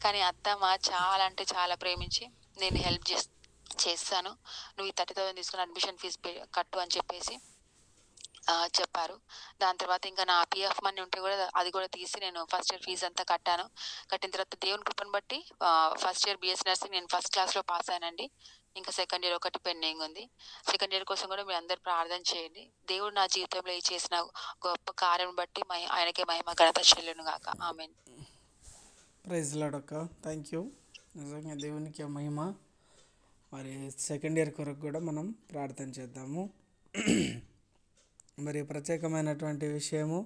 కానీ అత్తమ్మ చాలా అంటే చాలా ప్రేమించి నేను హెల్ప్ చేస్తాను, నువ్వు ఈ 30,000 తీసుకుని అడ్మిషన్ ఫీజు కట్టు అని చెప్పేసి చెప్పారు. దాని తర్వాత ఇంకా నా పిఎఫ్ మనీ ఉంటే కూడా అది కూడా తీసి నేను ఫస్ట్ ఇయర్ ఫీజు అంతా కట్టాను. కట్టిన తర్వాత దేవుని కృపను బట్టి ఫస్ట్ ఇయర్ బిఎస్ నర్సింగ్ నేను ఫస్ట్ క్లాస్లో పాస్ అయ్యానండి. ఇంకా సెకండ్ ఇయర్ ఒకటి పెండింగ్ ఉంది. సెకండ్ ఇయర్ కోసం కూడా మీరు అందరు ప్రార్థన చేయండి. దేవుడు నా జీవితంలో ఈ చేసిన గొప్ప కార్యం బట్టి ఆయనకే మహిమ ఘనత చెల్లును గాక. ఆమేన్. ప్రైజ్ లార్డ్ అక్క, థ్యాంక్ యూ. నిజంగా దేవునికి మహిమ. మరి సెకండ్ ఇయర్ కొరకు కూడా మనం ప్రార్థన చేద్దాము. మరి ప్రత్యేకమైనటువంటి విషయము